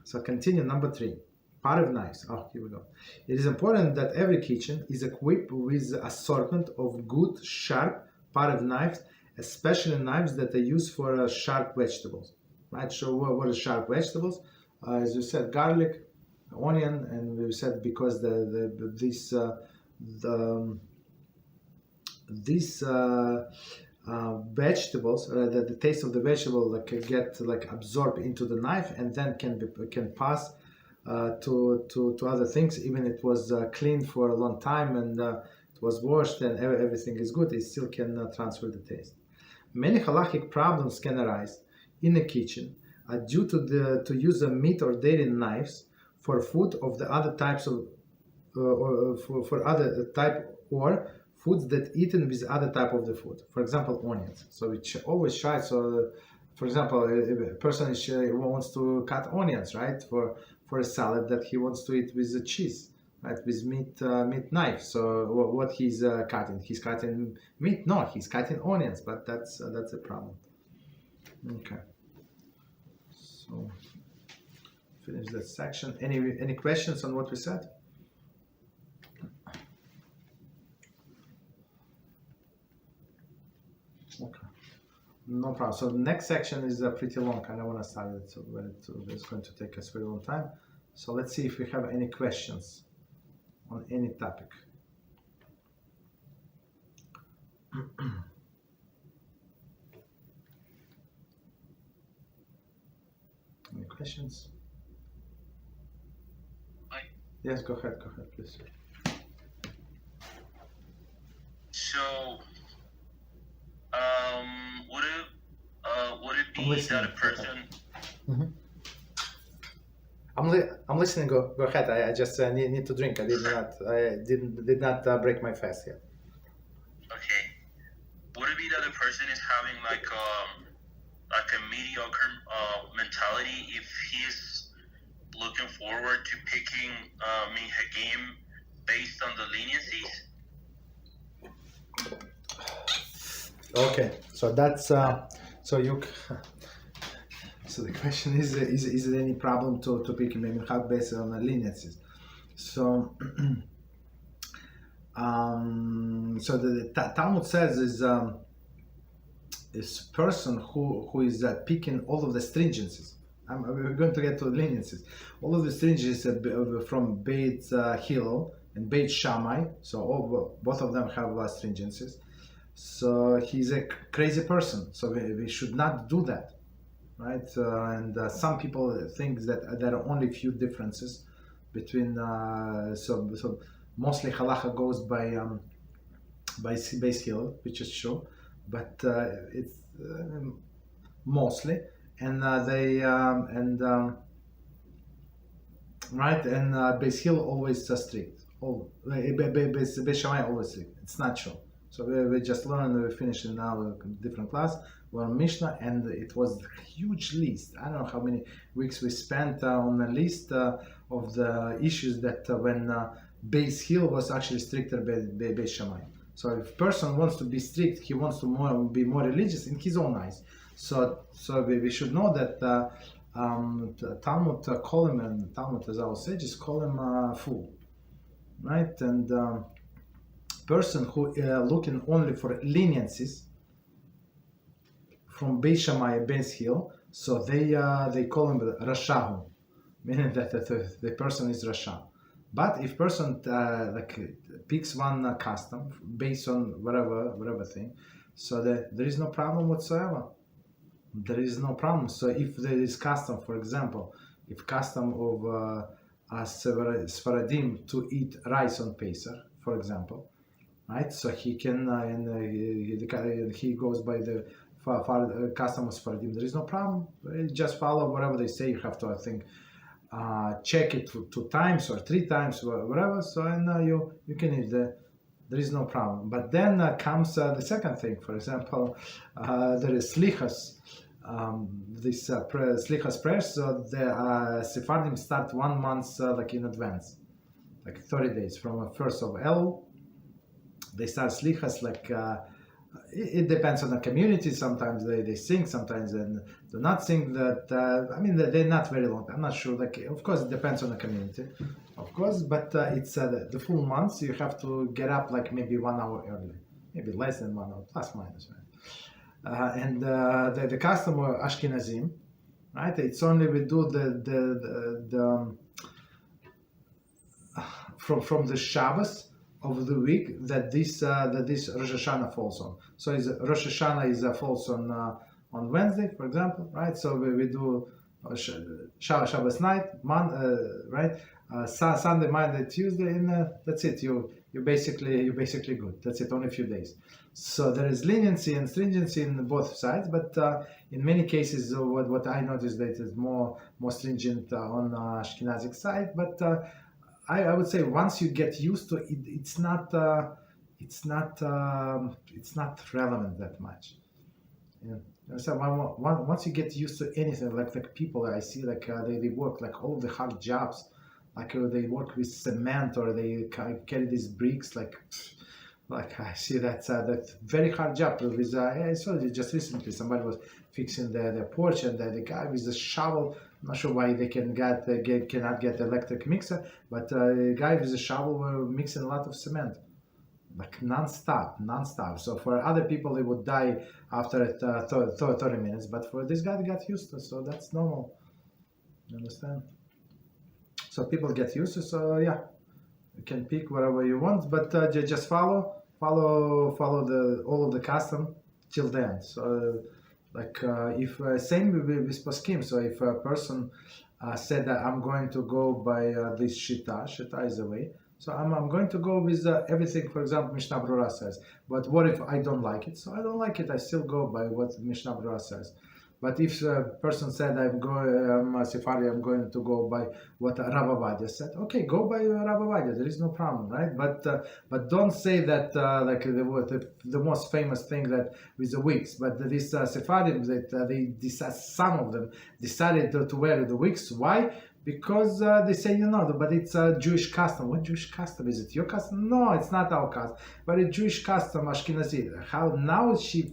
So continue, number 3, Parve knives. Oh, here we go. It is important that every kitchen is equipped with assortment of good, sharp Parve knives, especially knives that are used for sharp vegetables. Right? So what are sharp vegetables? As you said, garlic, onion, and we said because these vegetables, the taste of the vegetable get absorbed into the knife, and then can pass to other things. Even it was cleaned for a long time and it was washed and everything is good, it still can transfer the taste. Many halachic problems can arise in the kitchen due to use of meat or dairy knives for food of the other types of for other type, or foods that eaten with other type of the food. For example, onions. So we always try. So, for example, if a person wants to cut onions, right, for a salad that he wants to eat with the cheese, right, with meat knife. So what he's cutting? He's cutting meat? No, he's cutting onions. But that's a problem. Okay. So finish that section. Any questions on what we said? Okay, no problem. So the next section is pretty long. I don't want to start it, so it's going to take us a very long time. So let's see if we have any questions on any topic. Any questions? Yes, go ahead, please. So, would it be that a person? Mm-hmm. I'm listening. Go ahead. I just need to drink. I did not break my fast yet. Okay. Would it be that a person is having like a mediocre mentality if he's looking forward to picking Minhagim based on the leniencies? Okay, so that's so the question is there any problem to pick Minhag based on the leniencies? So so the Talmud says is person who is picking all of the stringencies. We're going to get to the leniencies. All of the stringencies from Beit Hillel and Beit Shammai. So both of them have stringencies. So he's a crazy person. So we should not do that, right? And some people think that there are only few differences between. So mostly Halachah goes by Beis Hillel, which is true, but it's mostly, and right, and Beis Hillel always strict. Beis Shammai always strict. It's not true. So we just learned, we finished in our different class, we're on Mishnah, and it was a huge list. I don't know how many weeks we spent on the list of the issues that when Beis Hillel was actually stricter than Beis Shammai. So if a person wants to be strict, he wants to be more religious in his own eyes. So we should know that Talmud call him, and Talmud as our sages call him a fool, right? And person who looking only for leniencies from Beis Shammai, Beis Hill, so they call him Rashahu, meaning that the person is Rasha. But if person picks one custom based on whatever thing, so there is no problem whatsoever. There is no problem. So if there is custom, for example, if custom of Sfaradim to eat rice on Pesach, for example, right? So he can he goes by the custom of Sfaradim. There is no problem. Just follow whatever they say. You have to, I think, check it 2 times or 3 times, whatever. So and you can eat there is no problem. But then comes the second thing. For example, there is slichas. This slichas prayers. So the Sephardim start 1 month like in advance, like 30 days from 1st of Elul. They start slichas like. It depends on the community. Sometimes they sing, sometimes they do not sing. That I mean, they're not very long. I'm not sure. Like, of course, it depends on the community, of course. But it's the full month. You have to get up like maybe 1 hour early, maybe less than 1 hour, plus minus, right? And the custom of Ashkenazim, right? It's only we do the from the Shabbos of the week that this Rosh Hashanah falls on. So Rosh Hashanah falls on Wednesday, for example, right? So we do Shabbos night, right? Sunday, Monday, Tuesday, and that's it. You basically good. That's it. Only a few days. So there is leniency and stringency in both sides, but in many cases, what I noticed that is more stringent on Ashkenazic side, but. I would say once you get used to it, it's not relevant that much. Yeah. So once you get used to anything, like people I see, like they work like all the hard jobs, like they work with cement or they carry these bricks, like I see that's very hard job. With I saw it just recently somebody was fixing their porch and the guy with the shovel. I'm not sure why they cannot get electric mixer, but a guy with a shovel were mixing a lot of cement, like non-stop. So for other people, they would die after 30 minutes, but for this guy, they got used to, so that's normal. You understand? So people get used to, so yeah, you can pick whatever you want, but just follow all of the custom till then. So. Like if same with poskim, so if a person said that I'm going to go by this shita is the way, so I'm going to go with everything. For example, Mishnah Brura says, but what if I don't like it? So I don't like it, I still go by what Mishnah Brura says. But if a person said I'm Sephardi, I'm going to go by what Rav Ovadia said, okay, go by Rav Ovadia, there is no problem, right? But don't say that like the most famous thing that with the wigs. But this Sephardim that some of them decided to wear the wigs. Why? Because they say, but it's a Jewish custom. What Jewish custom? Is it your custom? No, it's not our custom, but a Jewish custom, Ashkenazi. How now she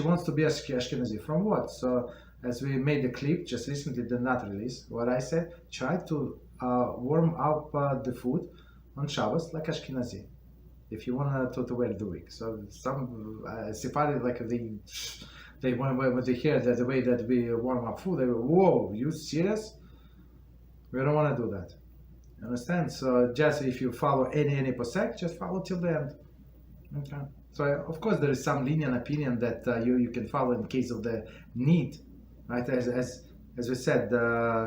wants to be Ashkenazi? From what? So as we made the clip just recently, did not release. What I said, try to warm up the food on Shabbos like Ashkenazi. If you want to wear the wig. So some Sephardi, like they when they hear that the way that we warm up food, they go, whoa, you serious? We don't want to do that. You understand? So just if you follow any posek, just follow till the end. Okay. So of course there is some lenient opinion that you can follow in case of the need, right? As we said,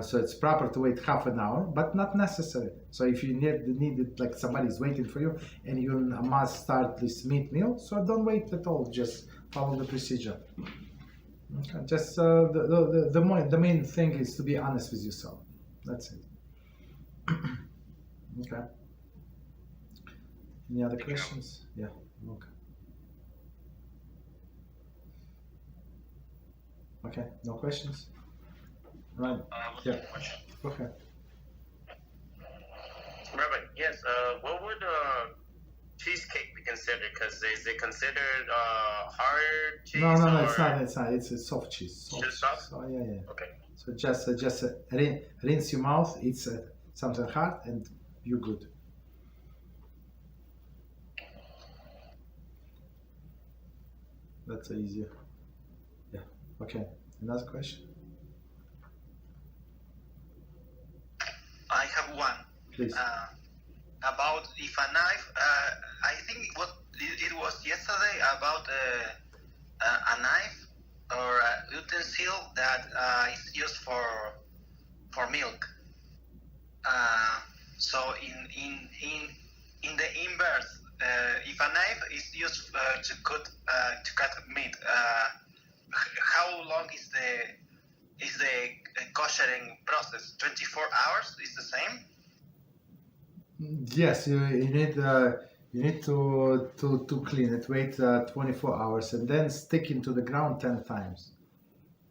so it's proper to wait half an hour, but not necessary. So if you need it, like somebody is waiting for you, and you must start this meat meal, so don't wait at all. Just follow the procedure. Okay. Just the main thing is to be honest with yourself. That's it. Okay. Any other questions? Yeah. Okay. Okay. No questions? Right. Yeah. Okay. Rabbi, yes. What would cheesecake be considered? Because is it considered hard cheese? No, it's not. It's soft cheese. Just soft? So yeah. Okay. So just rinse your mouth. It's something hard, and you're good. That's easier. Yeah. Okay. Another question? I have one. Please. About if a knife, I think it was yesterday about a knife or a utensil that is used for milk. So in the inverse, if a knife is used to cut meat, how long is the kashering process? 24 hours is the same? Yes, you need to clean it. Wait 24 hours and then stick into the ground 10 times.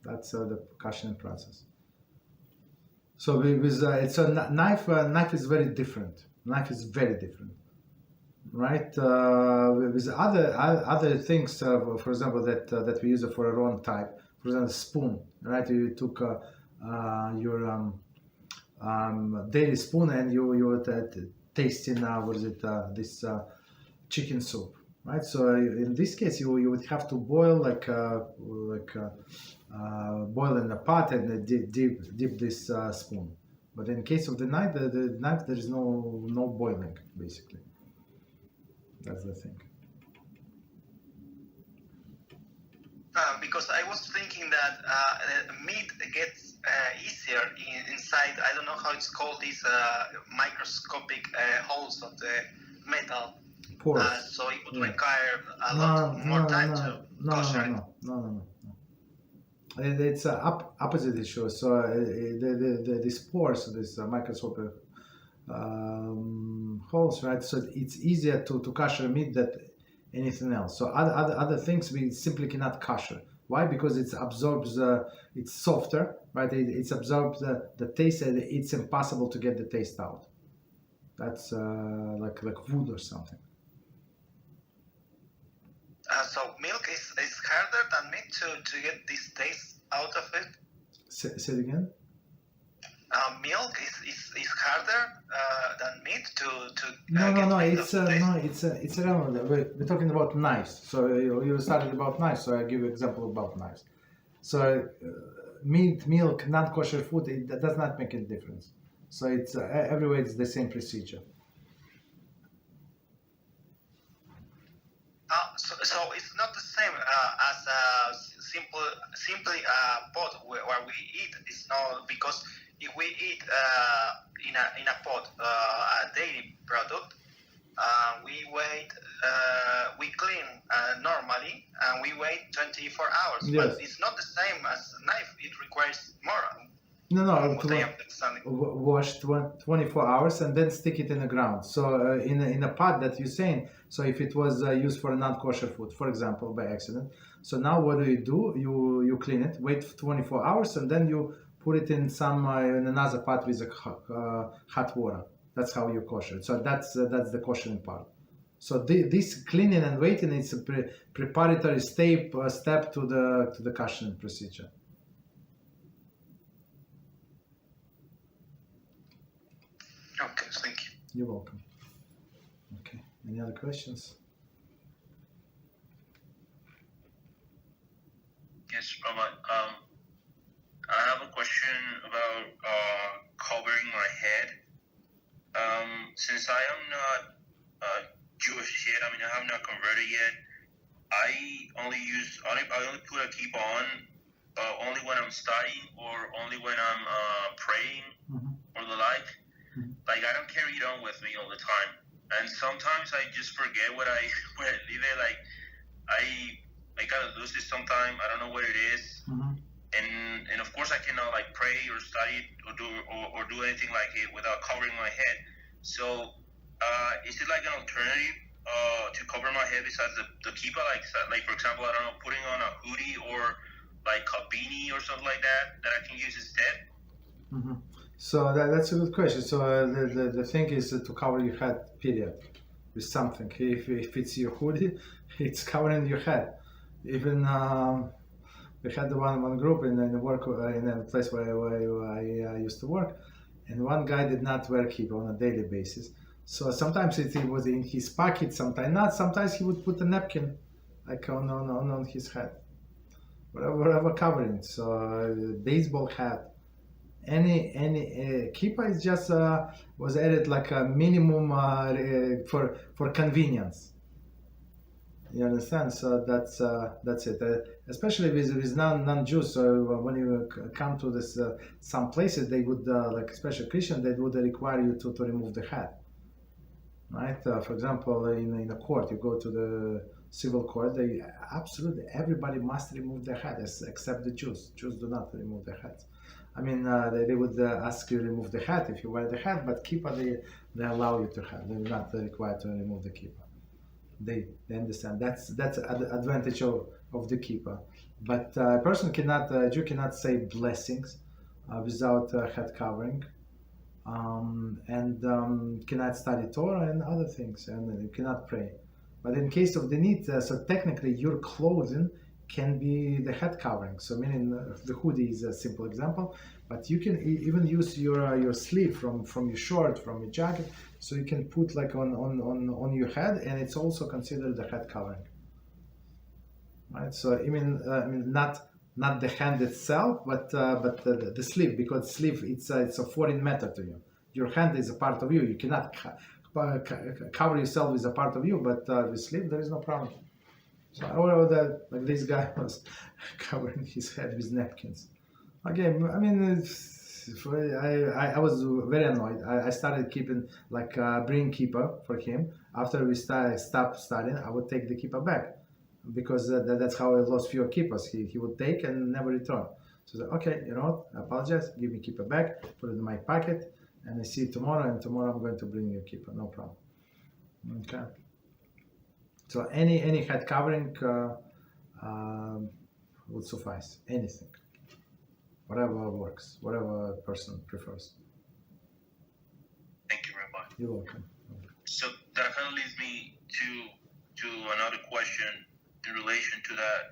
That's the kashering process. So with it's a knife. Knife is very different. Knife is very different, right? With other things, for example, that we use for a wrong type. For example, spoon, right? You took your daily spoon and you were tasting this chicken soup, right? So in this case, you would have to boil boil in a pot and dip this spoon. But in case of the knife, the knife there is no boiling basically. That's the thing. Because I was thinking that meat gets easier inside. I don't know how it's called. These microscopic holes of the metal. Pores. So it would require a lot more time to kosher. No. It's opposite issue. So these pores, these microscopic holes, right? So it's easier to kosher meat than anything else. So other things we simply cannot kosher. Why? Because it absorbs. It's softer, right? It absorbs the taste, and it's impossible to get the taste out. That's like wood or something. So milk is harder than meat to get this taste out of it? Say it again? Milk is harder than meat to No. It's It's irrelevant. We're talking about knives. So you started about knives. So I give you example about knives. So meat, milk, non-kosher food, that does not make a difference. So it's everywhere it's the same procedure. So it's not the same as simply a pot where we eat. It's not, because if we eat in a pot a dairy product, we clean normally and we wait 24 hours. Yes. But it's not the same as a knife. It requires more. Wash 24 hours and then stick it in the ground. So in a pot that you're saying, so if it was used for non-kosher food, for example, by accident, so now what do? You clean it, wait 24 hours, and then you put it in in another pot with hot water. That's how you kosher it. So that's the koshering part. So this cleaning and waiting is a preparatory step to the kashering procedure. Okay, thank you. You're welcome. Okay. Any other questions? Yes, Rabbi. I have a question about covering my head. Since I am not Jewish yet, I have not converted yet. I only put a kippah on only when I'm studying or only when I'm praying or the like. Like, I don't carry it on with me all the time, and sometimes I just forget where I leave it. Like, I gotta lose it sometime. I don't know what it is, and of course I cannot like pray or study or do anything like it without covering my head. So, is it like an alternative to cover my head besides the kippah? Like for example, I don't know, putting on a hoodie or like a beanie or something like that I can use instead. So that's a good question. So the thing is to cover your head, period, with something. If it's your hoodie, it's covering your head. Even we had one group in a place where I used to work, and one guy did not wear kippah on a daily basis. So sometimes it was in his pocket, sometimes not. Sometimes he would put a napkin like on his head, whatever covering. So baseball hat, any kippah is just was added like a minimum for convenience. You understand? So that's it. Especially with non-Jews. So when you come to this, some places they would like, especially Christian, they would require you to remove the hat. Right? For example, in a court, you go to the civil court. They absolutely everybody must remove their hat, except the Jews. Jews do not remove their hats. I mean, they would ask you to remove the hat if you wear the hat, but kippah they allow you to have. They're not required to remove the kippah. They understand that's advantage of the kippah. But a person Jew cannot say blessings without head covering, and cannot study Torah and other things, and you cannot pray. But in case of the need, so technically your clothing can be the head covering. So meaning the hoodie is a simple example, but you can even use your sleeve from your shirt, from your jacket, so you can put like on your head, and it's also considered the head covering. Right? So I mean not the hand itself, but the sleeve, because sleeve it's a foreign matter to you. Your hand is a part of you. You cannot cover yourself with a part of you, but with sleeve there is no problem. So however, that like this guy was covering his head with napkins. Again, I mean, I was very annoyed. I started keeping like bring kippah for him. After we stopped studying, I would take the kippah back, because that's how I lost fewer kippahs. He would take and never return. So I said, okay, you know what? I apologize. Give me kippah back. Put it in my pocket, and I see you tomorrow. And tomorrow I'm going to bring you kippah. No problem. Okay. So any head covering would suffice. Anything, whatever works, whatever person prefers. Thank you, Rabbi. You're welcome. So that kind of leads me to another question in relation to that.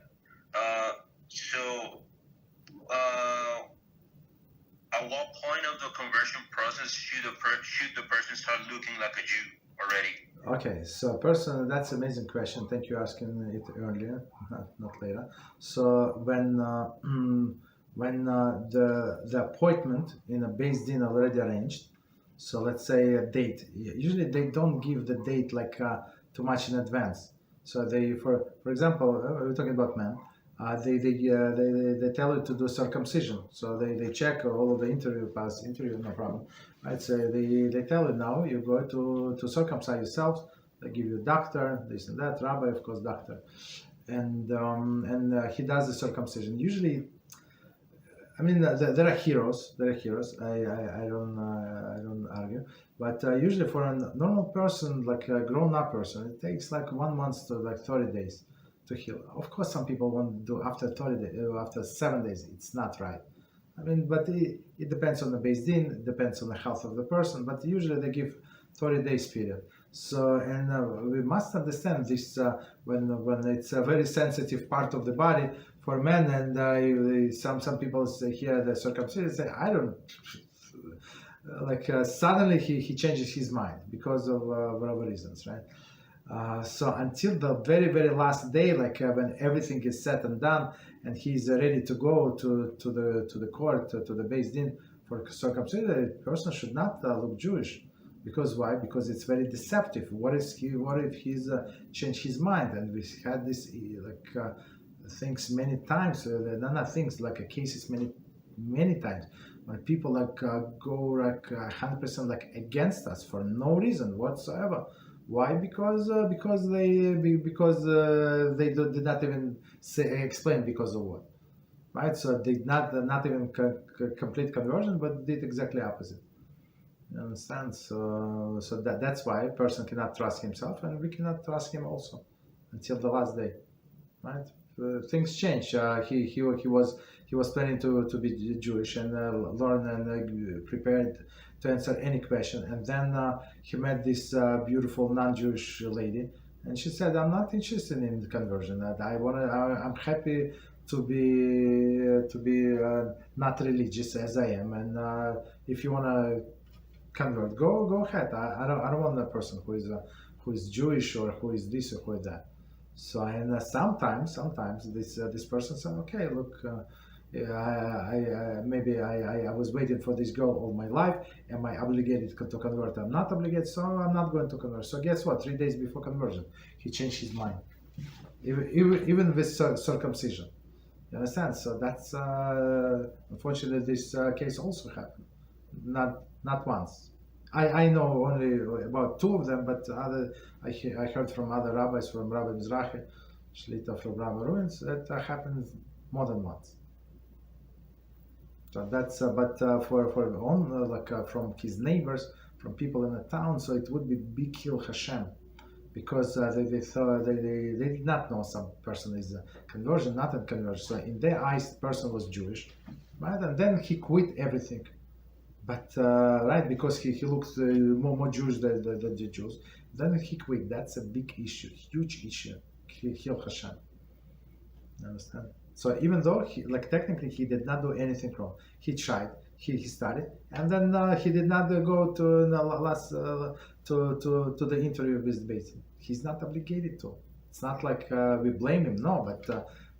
At what point of the conversion process should the person start looking like a Jew already? Okay, so person, that's an amazing question. Thank you for asking it earlier, not later. So when the appointment in a Beis Din already arranged, so let's say a date. Usually they don't give the date like too much in advance. So they, for example, we're talking about men. They tell you to do circumcision. So they check all of the interview, no problem. Right? So they tell you now you go to circumcise yourselves. They give you doctor, this and that, rabbi, of course, doctor, and he does the circumcision. Usually, I mean, there are heroes. I don't argue, but usually for a normal person, like a grown-up person, it takes like 1 month to like 30 days to heal. Of course, some people want to do after 30 days, after 7 days. It's not right. I mean, but it depends on the Beis Din, it depends on the health of the person, but usually they give 30 days period. So, and we must understand this when it's a very sensitive part of the body for men, and some people say here the circumcision, say, I don't, like suddenly he changes his mind because of whatever reasons, right? So until the very, very last day, like when everything is said and done, and he's ready to go to the court, to the Beis Din for circumcision, the person should not look Jewish. Because why? Because it's very deceptive. What if he's changed his mind? And we had this things many times. Not things like cases many times when people like go like 100% like against us for no reason whatsoever. Why? Because they did not even explain because of what, right? So they not even complete conversion, but did exactly opposite. You understand? So that's why a person cannot trust himself, and we cannot trust him also until the last day, right? Things change. He was planning to be Jewish and learn and prepared to answer any question, and then he met this beautiful non-Jewish lady, and she said, "I'm not interested in the conversion. I'm happy to be not religious as I am, and if you wanna convert, go ahead. I don't want a person who is Jewish or who is this or who is that." So and sometimes this person said, okay, look, maybe I was waiting for this girl all my life. Am I obligated to convert? I'm not obligated, so I'm not going to convert. So guess what? 3 days before conversion, he changed his mind, even with circumcision. You understand? So that's unfortunately this case also happened, not once. I know only about 2 of them, but I heard from other rabbis, from Rabbi Beezrat, Shlita from Rabbi Reuven, that happened more than once. So that's but for from his neighbors, from people in the town, so it would be big kill HaShem, because they thought they did not know some person is a conversion, not a conversion. So in their eyes, the person was Jewish, right? And then he quit everything. But right, because he looked more Jewish than the Jews, then he quit. That's a big issue, huge issue. Kill Hashem. You understand? So even though technically he did not do anything wrong, he tried, he studied, and then he did not go to to the interview with Beezrat. He's not obligated to. It's not like we blame him, no. But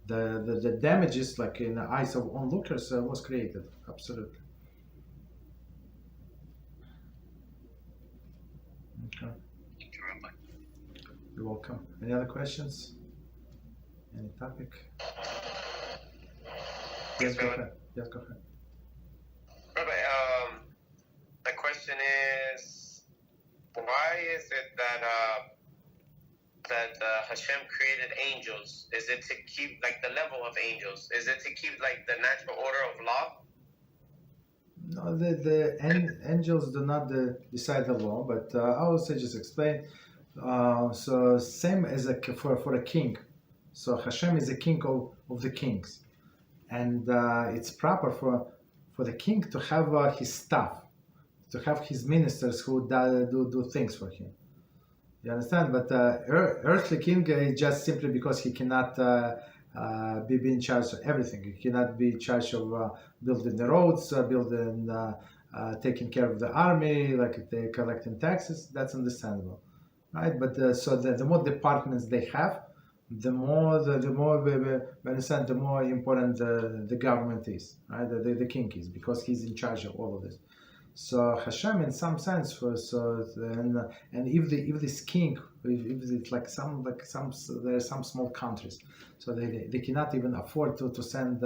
the damages, like in the eyes of onlookers, was created. Absolutely. Okay. Thank you, Rabbi. You're welcome. Any other questions? Any topic? Yes, go ahead. Yes, go ahead. Rabbi, the question is, why is it that Hashem created angels? Is it to keep the level of angels? Is it to keep the natural order of law? No, the angels do not decide the law, but I will say just explain. So same as for a king. So Hashem is a king of the kings, and it's proper for the king to have his staff, to have his ministers who do things for him. You understand? But earthly king is just simply because he cannot be in charge of everything. He cannot be in charge of building the roads, taking care of the army, collecting taxes. That's understandable, right? But so the more departments they have, the more we understand, the more important the government is, right? The king is, because he's in charge of all of this. So Hashem, in some sense, and if this king, if it's there are some small countries, so they cannot even afford to send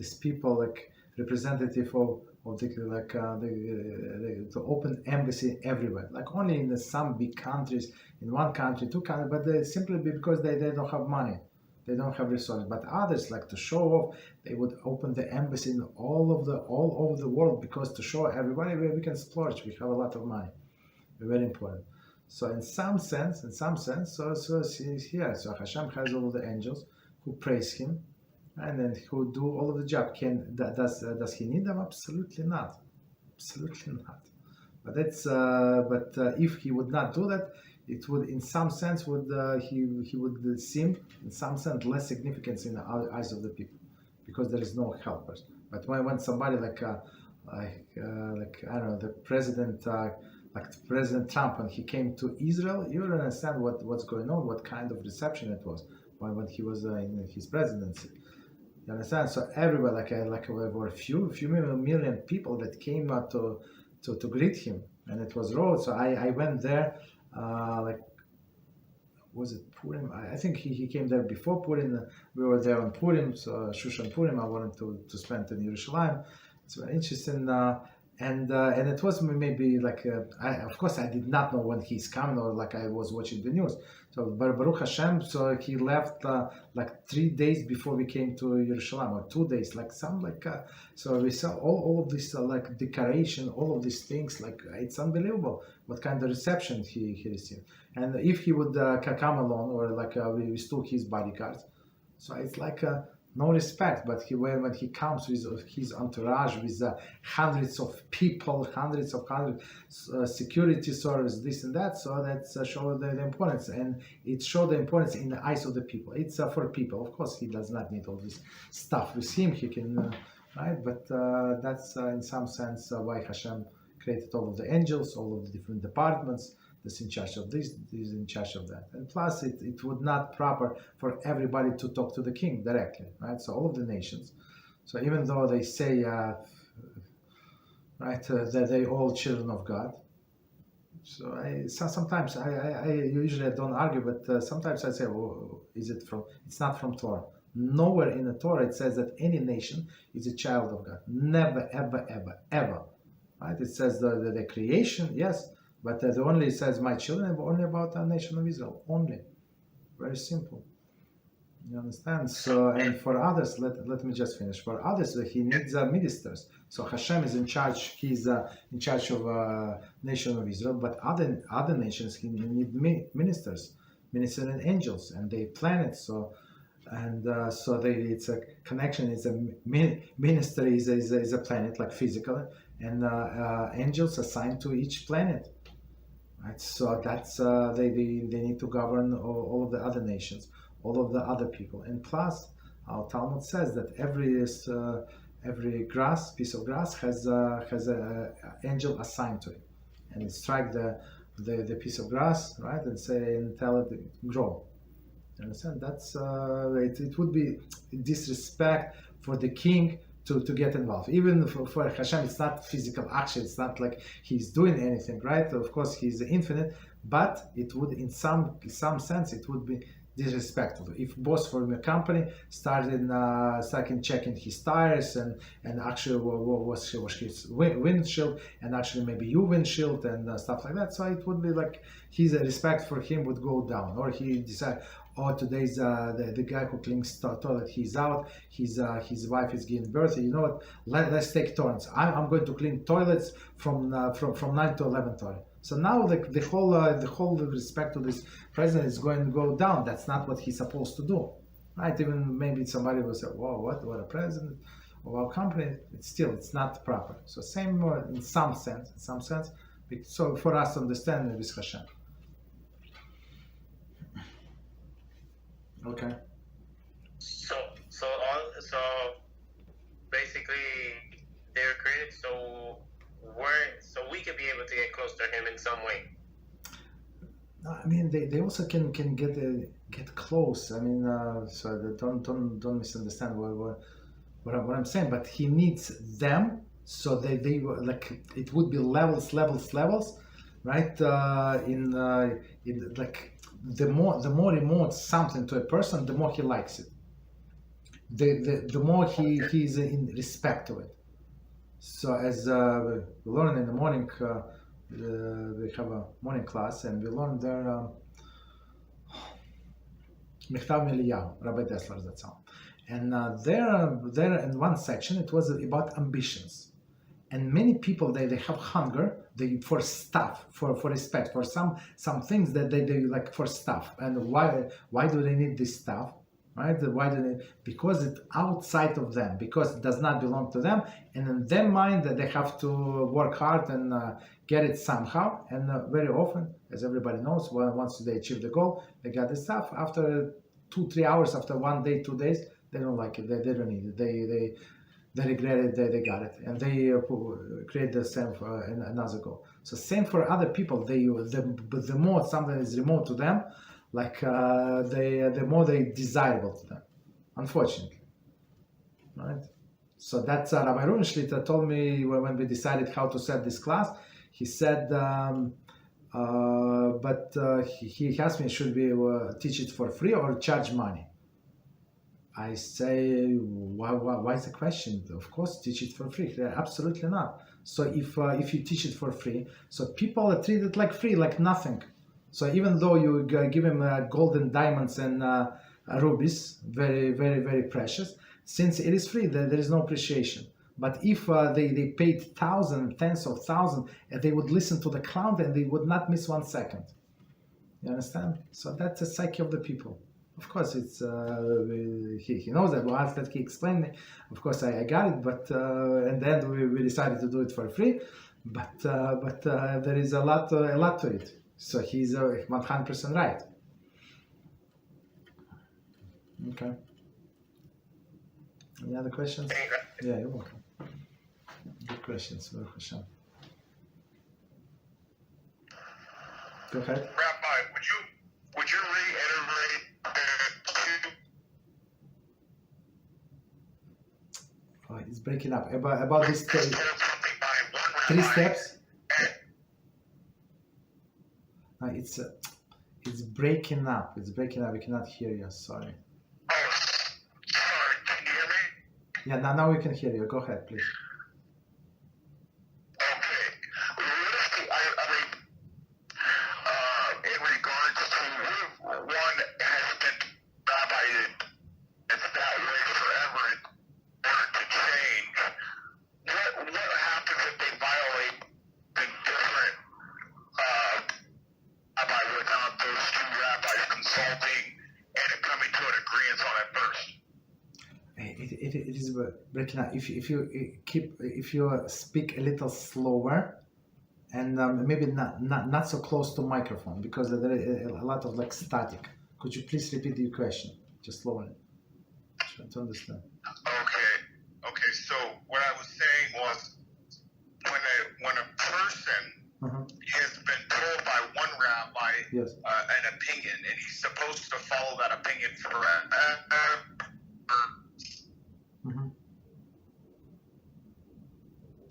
this people representative of the open embassy everywhere, only in some big countries, in 1 country, 2 countries, but simply because they don't have money. They don't have resources. But others, to show off, they would open the embassy in all over the world, because to show everybody we can splurge. We have a lot of money. We're very important. So in some sense, so here. So Hashem has all the angels who praise him, and then who do all of the job. Does he need them? Absolutely not. Absolutely not. But that's if he would not do that, it would, in some sense, he would seem, in some sense, less significance in the eyes of the people, because there is no helpers. But when somebody I don't know, the president, President Trump, when he came to Israel, you don't understand what's going on, what kind of reception it was when he was in his presidency. You understand? So everywhere, there were a few million people that came out to greet him, and it was road. So I went there. Was it Purim? I think he came there before Purim. We were there on Purim, so Shushan Purim. I wanted to spend in Yerushalayim. It's very interesting, and it was maybe of course I did not know when he's coming, or I was watching the news. So Baruch Hashem, so he left 3 days before we came to Yerushalayim, or 2 days, so we saw all of this decoration, all of these things. It's unbelievable what kind of reception he received. And if he would come alone, or we took his bodyguards, so it's no respect. But when he comes with his entourage, with hundreds of people, hundreds security service, this and that, so that shows the importance, and it showed the importance in the eyes of the people. It's for people. Of course, he does not need all this stuff with him. He can, right? But that's in some sense why Hashem created all of the angels, all of the different departments. that's in charge of this, is in charge of that. And plus, it would not proper for everybody to talk to the king directly, right? So all of the nations. So even though they say, that they all children of God. So sometimes I usually don't argue, but sometimes I say, well, is it from? It's not from Torah. Nowhere in the Torah it says that any nation is a child of God. Never, ever, ever, ever. Right? It says the creation, yes, but the only says my children, only about the nation of Israel, only. Very simple. You understand? So, and for others, let me just finish. For others, he needs ministers. So HaShem is in charge. He's in charge of nation of Israel. But other nations, he need ministers and angels, and they planets. So, and it's a connection. It's a minister is a planet, like physical, and angels assigned to each planet. Right? So that's they need to govern all of the other nations, all of the other people. And plus, our Talmud says that every piece of grass has an angel assigned to it, and it strike the piece of grass, right, and tell it to grow. You understand? That's it would be disrespect for the king to get involved. Even for HaShem, it's not physical action. It's not like he's doing anything, right? Of course, he's infinite, but it would, in some sense, it would be disrespectful if boss from a company started checking his tires and actually was his windshield, and actually maybe your windshield and stuff like that. So it would be like his respect for him would go down, or he decide, oh, today's the guy who cleans toilet, he's out, his wife is giving birth. You know what? Let's take turns. I'm going to clean toilets from 9 to 11:30. So now the whole respect to this president is going to go down. That's not what he's supposed to do, right? Even maybe somebody will say, "Whoa, what a president of our company!" It's not proper. So same in some sense. So for us to understand it is HaShem. Okay. So basically, they're created so we can be able to get close to him in some way. I mean, they also can get close. I mean, so don't misunderstand what I'm saying. But he needs them, so they like it would be levels, right? In like the more he moves something to a person, the more he likes it. The more he's in respect to it. So as we learn in the morning, we have a morning class, and we learn there Mechtav Eliyahu, Rabbi Dessler, that's all. And there in one section it was about ambitions, and many people they have hunger for stuff, for respect, for some things that they like for stuff. And why do they need this stuff? Right? Why do they? Because it's outside of them, because it does not belong to them, and in their mind that they have to work hard and get it somehow. And very often, as everybody knows, once they achieve the goal, they get the stuff. After 2-3 hours, after 1 day, 2 days, they don't like it. They don't need it. They regret it. They got it, and they create the same for another goal. So same for other people. The more something is remote to them, like the more they desirable to them, unfortunately, right? So that's Rabbi Reuven Shlita told me when we decided how to set this class. He said, he asked me, should we teach it for free or charge money? I say, why is the question? Of course, teach it for free. Absolutely not. So if you teach it for free, so people are treated like free, like nothing. So even though you give him golden diamonds and rubies, very, very, very precious, since it is free, there is no appreciation. But if they paid thousands, tens of thousands, they would listen to the clown and they would not miss 1 second. You understand? So that's the psyche of the people. Of course, it's he knows that. Once that he explained me, of course I got it. But and then we decided to do it for free. But there is a lot to it. So he's 100% right. Okay. Any other questions? Yeah, you're welcome. Good questions, Baruch HaShem. Go ahead. Rabbi, would you reiterate Oh, it's breaking up. About these something by one three rabbi? steps. No, it's breaking up. It's breaking up. We cannot hear you. Sorry. Oh, sorry. Can you hear me? Yeah, now we can hear you. Go ahead, please. Okay. Realistically, I mean, in regards to one has been rabbited, it's that way forever in order to change. What happens if they violate the different rabbi without those two rabbis consulting and coming to an agreement on it first? It is breaking up. If you speak a little slower, and maybe not so close to microphone, because there is a lot of like static. Could you please repeat your question? Just slower. Try to understand. Okay. So what I was saying was, when a person has been told by one rabbi Yes. an opinion, and he's supposed to follow that opinion forever,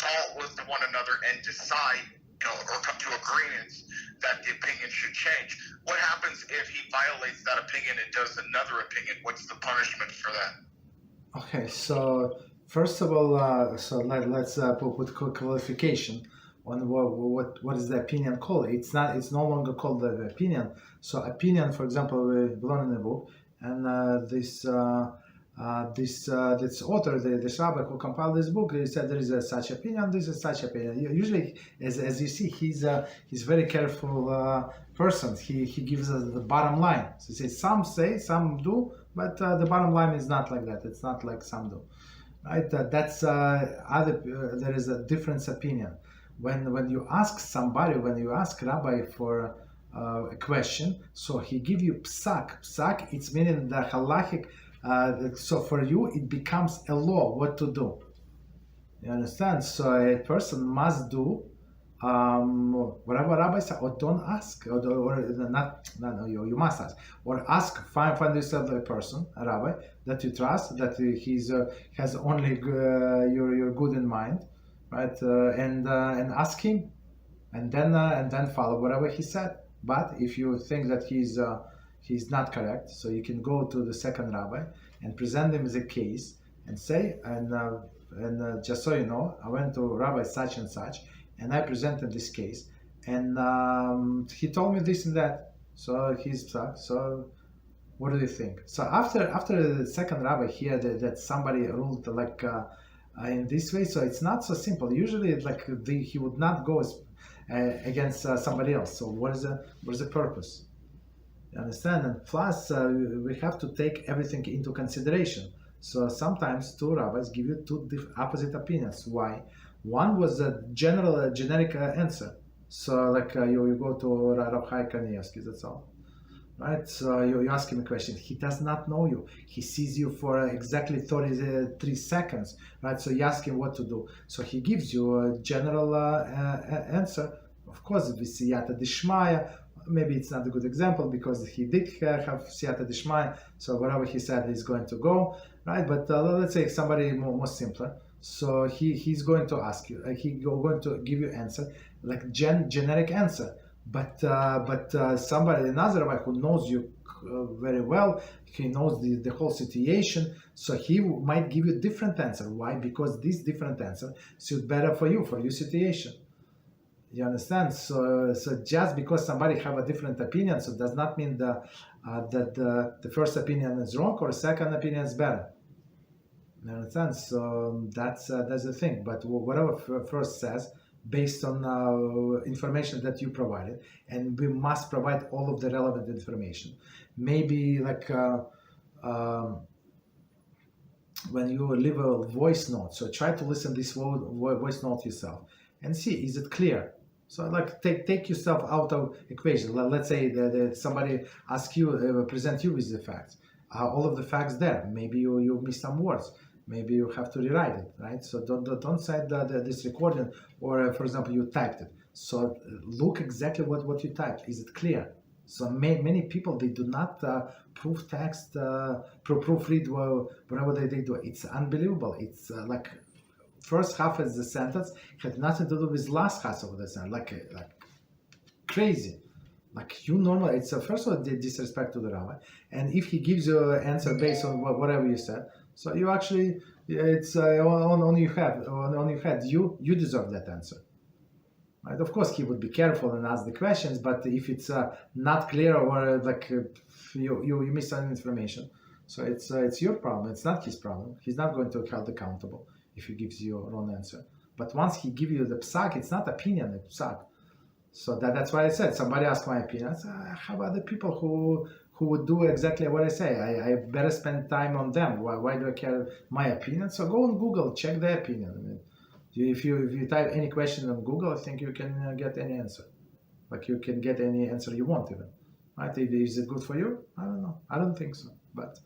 consult with one another and decide, or come to agreements that the opinion should change. What happens if he violates that opinion and does another opinion? What's the punishment for that? Okay. So first of all, let's put qualification on what is the opinion called. It's no longer called the opinion. So opinion, for example, we learn in the book, and this author, this rabbi who compiled this book, he said there is such opinion, this is such opinion. Usually, as you see, he's very careful person. He gives us the bottom line. So he says some say, some do, but the bottom line is not like that. It's not like some do, right? That's there is a different opinion. When you ask somebody, when you ask rabbi for a question, so he give you psak. Psak, it's meaning the halachic. So for you, it becomes a law what to do. You understand? So a person must do whatever rabbi says, or don't ask, or not. You must ask, or ask. Find yourself a person, a rabbi that you trust, that he's has only your good in mind, right? And ask him, and then follow whatever he said. But if you think that he's not correct, so you can go to the second rabbi and present him as a case and say, and just so you know, I went to rabbi such and such, and I presented this case, and he told me this and that. So he's stuck. So what do you think? So after the second rabbi here that somebody ruled like in this way, so it's not so simple. Usually, like he would not go against somebody else. So what is the purpose? You understand? And plus, we have to take everything into consideration. So sometimes two rabbis give you two opposite opinions. Why? One was a generic answer. So like you go to Rabbi Kanievsky, that's all. Right? So you ask him a question. He does not know you. He sees you for exactly 33 seconds. Right? So you ask him what to do. So he gives you a general answer. Of course, with siyata dishmaya. Maybe it's not a good example because he did have siyata dishmaya. So whatever he said is going to go. Right? But let's say somebody more simpler. So he's going to ask you. He's going to give you answer like generic answer. But somebody, another rabbi who knows you very well, he knows the whole situation, so he might give you a different answer. Why? Because this different answer suits better for your situation. You understand? So just because somebody have a different opinion, so does not mean that the first opinion is wrong or second opinion is better. You understand? So that's the thing. But whatever first says, based on information that you provided, and we must provide all of the relevant information. Maybe like when you leave a voice note, so try to listen this voice note yourself and see, is it clear? So like take yourself out of equation. Let's say that somebody asks you, present you with the facts. All of the facts there. Maybe you miss some words. Maybe you have to rewrite it, right? So don't send this recording, or for example, you typed it. So look exactly what you typed. Is it clear? So many people, they do not proof text, proofread whatever they do. It's unbelievable. It's like first half of the sentence had nothing to do with last half of the sentence, like crazy. Like you normally, it's first of all disrespect to the rabbi, and if he gives you an answer based on whatever you said, so you actually, it's on your head, you deserve that answer. Right? Of course, he would be careful and ask the questions, but if it's not clear or like you miss some information, so it's your problem. It's not his problem. He's not going to be held accountable if he gives you a wrong answer. But once he gives you the psak, it's not opinion, it's psak. So that's why I said, somebody asked my opinion. I said, how about the people who would do exactly what I say? I better spend time on them. Why do I care my opinion? So go on Google, check their opinion. I mean, if you type any question on Google, I think you can get any answer. Like you can get any answer you want even. Right? Is it good for you? I don't know. I don't think so. But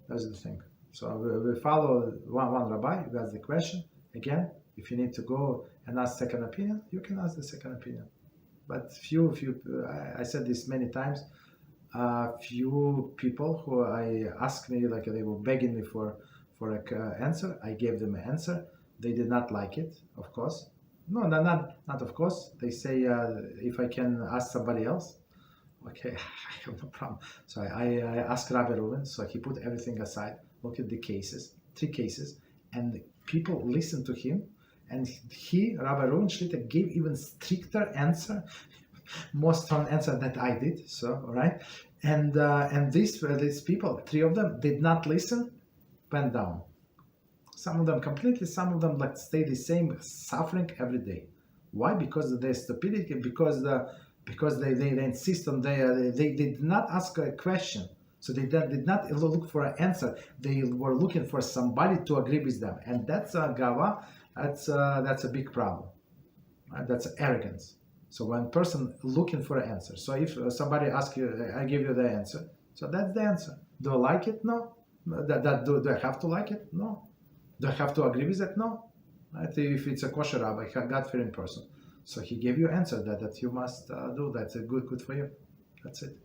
that's the thing. So we follow one rabbi who has the question. Again, if you need to go and ask second opinion, you can ask the second opinion. But I said this many times, few people who I asked me, like they were begging me for an answer, I gave them an answer. They did not like it, of course. No, not of course. They say, if I can ask somebody else, okay, I have no problem. So I asked Rabbi Reuven, so he put everything aside, look at the cases, 3 cases, and people listened to him. And Rabbi Reuven Shlita, gave even stricter answer, most fun answer that I did. So, all right, and these people, 3 of them, did not listen, went down. Some of them completely, some of them like stay the same, suffering every day. Why? Because of their stupidity. Because they insist on they did not ask a question. So they did not look for an answer. They were looking for somebody to agree with them, and that's a gava. That's a big problem. Right? That's arrogance. So when person looking for an answer. So if somebody asks you, I give you the answer. So that's the answer. Do I like it? No. Do I have to like it? No. Do I have to agree with it? No. Right? If it's a kosher rabbi, a God-fearing person, so he gave you an answer that you must do. That's good for you. That's it.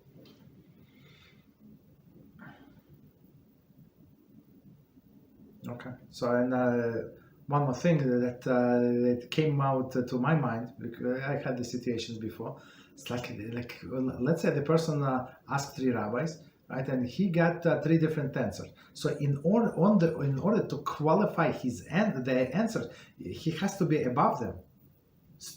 Okay. So and. One more thing that came out to my mind, because I had these situations before. It's like let's say the person asked 3 rabbis, right, and he got 3 different answers. So in order to qualify the answer, he has to be above them.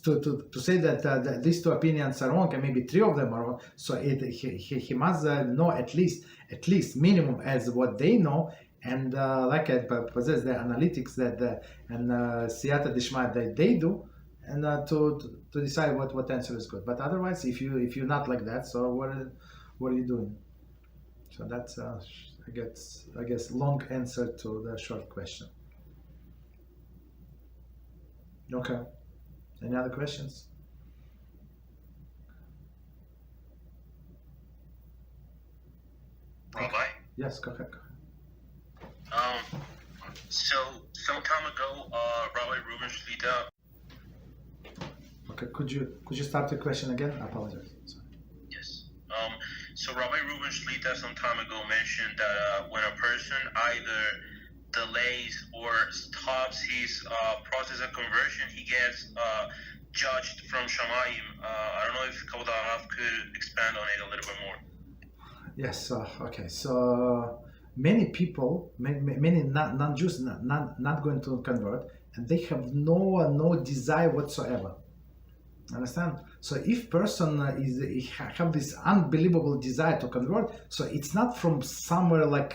To say that these 2 opinions are wrong and maybe 3 of them are wrong. So he must know at least minimum as what they know. And like I possess the analytics and siyata dishma that they do, and to decide what answer is good. But otherwise, if you're not like that, so what are you doing? So that's I guess long answer to the short question. Okay. Any other questions? Rabbi? Yes, go ahead. So some time ago, Rabbi Reuven Shlita. Okay, could you start the question again? I apologize. Sorry. Yes. So Rabbi Reuven Shlita some time ago mentioned that when a person either delays or stops his process of conversion, he gets judged from Shamayim. I don't know if Kavod could expand on it a little bit more. Yes. Okay. So many people, many non-Jews, not going to convert, and they have no desire whatsoever. Understand? So if person have this unbelievable desire to convert, so it's not from somewhere like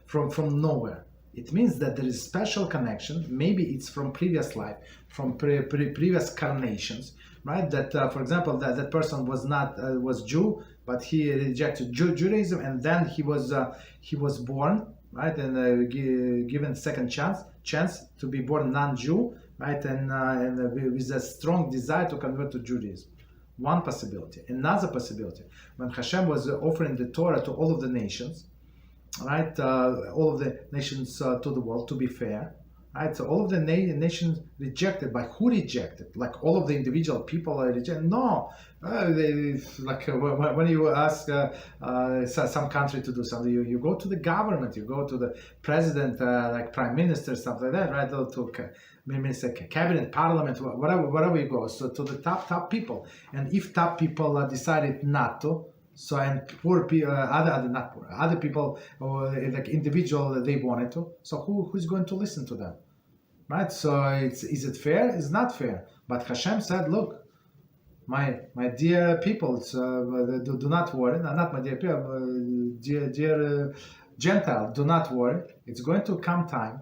from nowhere. It means that there is special connection. Maybe it's from previous life, from previous carnations, right? That for example, that person was Jew, but he rejected Judaism, and then he was born, right, and given second chance to be born non-Jew, right, and with a strong desire to convert to Judaism. One possibility. Another possibility, when HaShem was offering the Torah to all of the nations, right, all of the nations to the world, to be fair, Right, so all of the nations rejected. By who rejected? Like all of the individual people are rejected? No, when you ask some country to do something, you go to the government, you go to the president, like prime minister, stuff like that, right? To minister, cabinet, parliament, whatever you go. So to the top people, and if top people decided not to. So and poor people, other people, like individual, they wanted to. So who's going to listen to them, right? So is it fair? It's not fair. But HaShem said, look, my dear people, do not worry. Not my dear people, dear Gentile, do not worry. It's going to come time,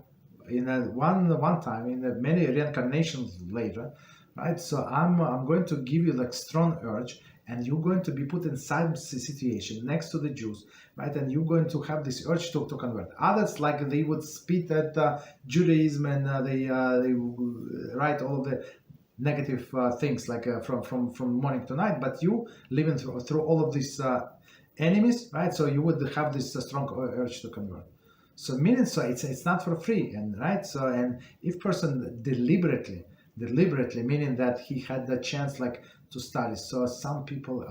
in one time, in many reincarnations later, right? So I'm going to give you like strong urge. And you're going to be put in some situation next to the Jews, right? And you're going to have this urge to convert. Others, like they would spit at Judaism and they write all of the negative things, like from morning to night. But you living through all of these enemies, right? So you would have this strong urge to convert. So meaning, so it's not for free, and right. So and if person deliberately, meaning that he had the chance, like, to study. So some people,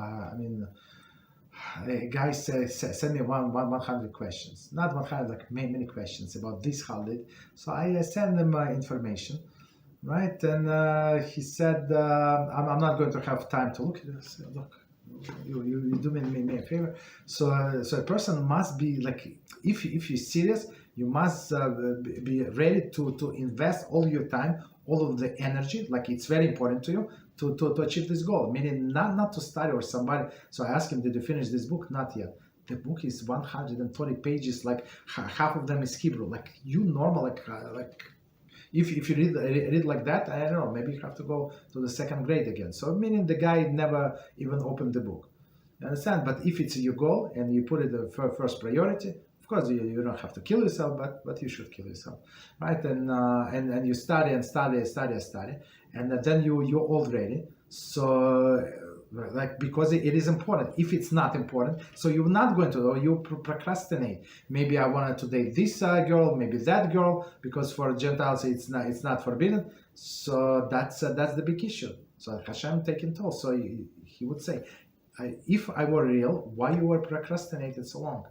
guys send me 100 questions, not 100, like many questions about this holiday. So I send them information, right? And he said, I'm not going to have time to look at this. Look, you do me a favor. So a person must be like, if you're serious, you must be ready to invest all your time, all of the energy, like it's very important to you to achieve this goal, meaning not to study or somebody. So I asked him, did you finish this book? Not yet. The book is 140 pages, like half of them is Hebrew. Like you normal, like if you read like that, I don't know, maybe you have to go to the second grade again. So meaning the guy never even opened the book. You understand? But if it's your goal and you put it the first priority, of course you don't have to kill yourself, but you should kill yourself, right? And you study, and then you're all ready. So like, because it is important. If it's not important, so you're not going to, or you procrastinate. Maybe I wanted to date this girl, maybe that girl, because for Gentiles it's not forbidden. So that's the big issue. So HaShem taking toll. So he would say, if I were real, why you were procrastinating so long?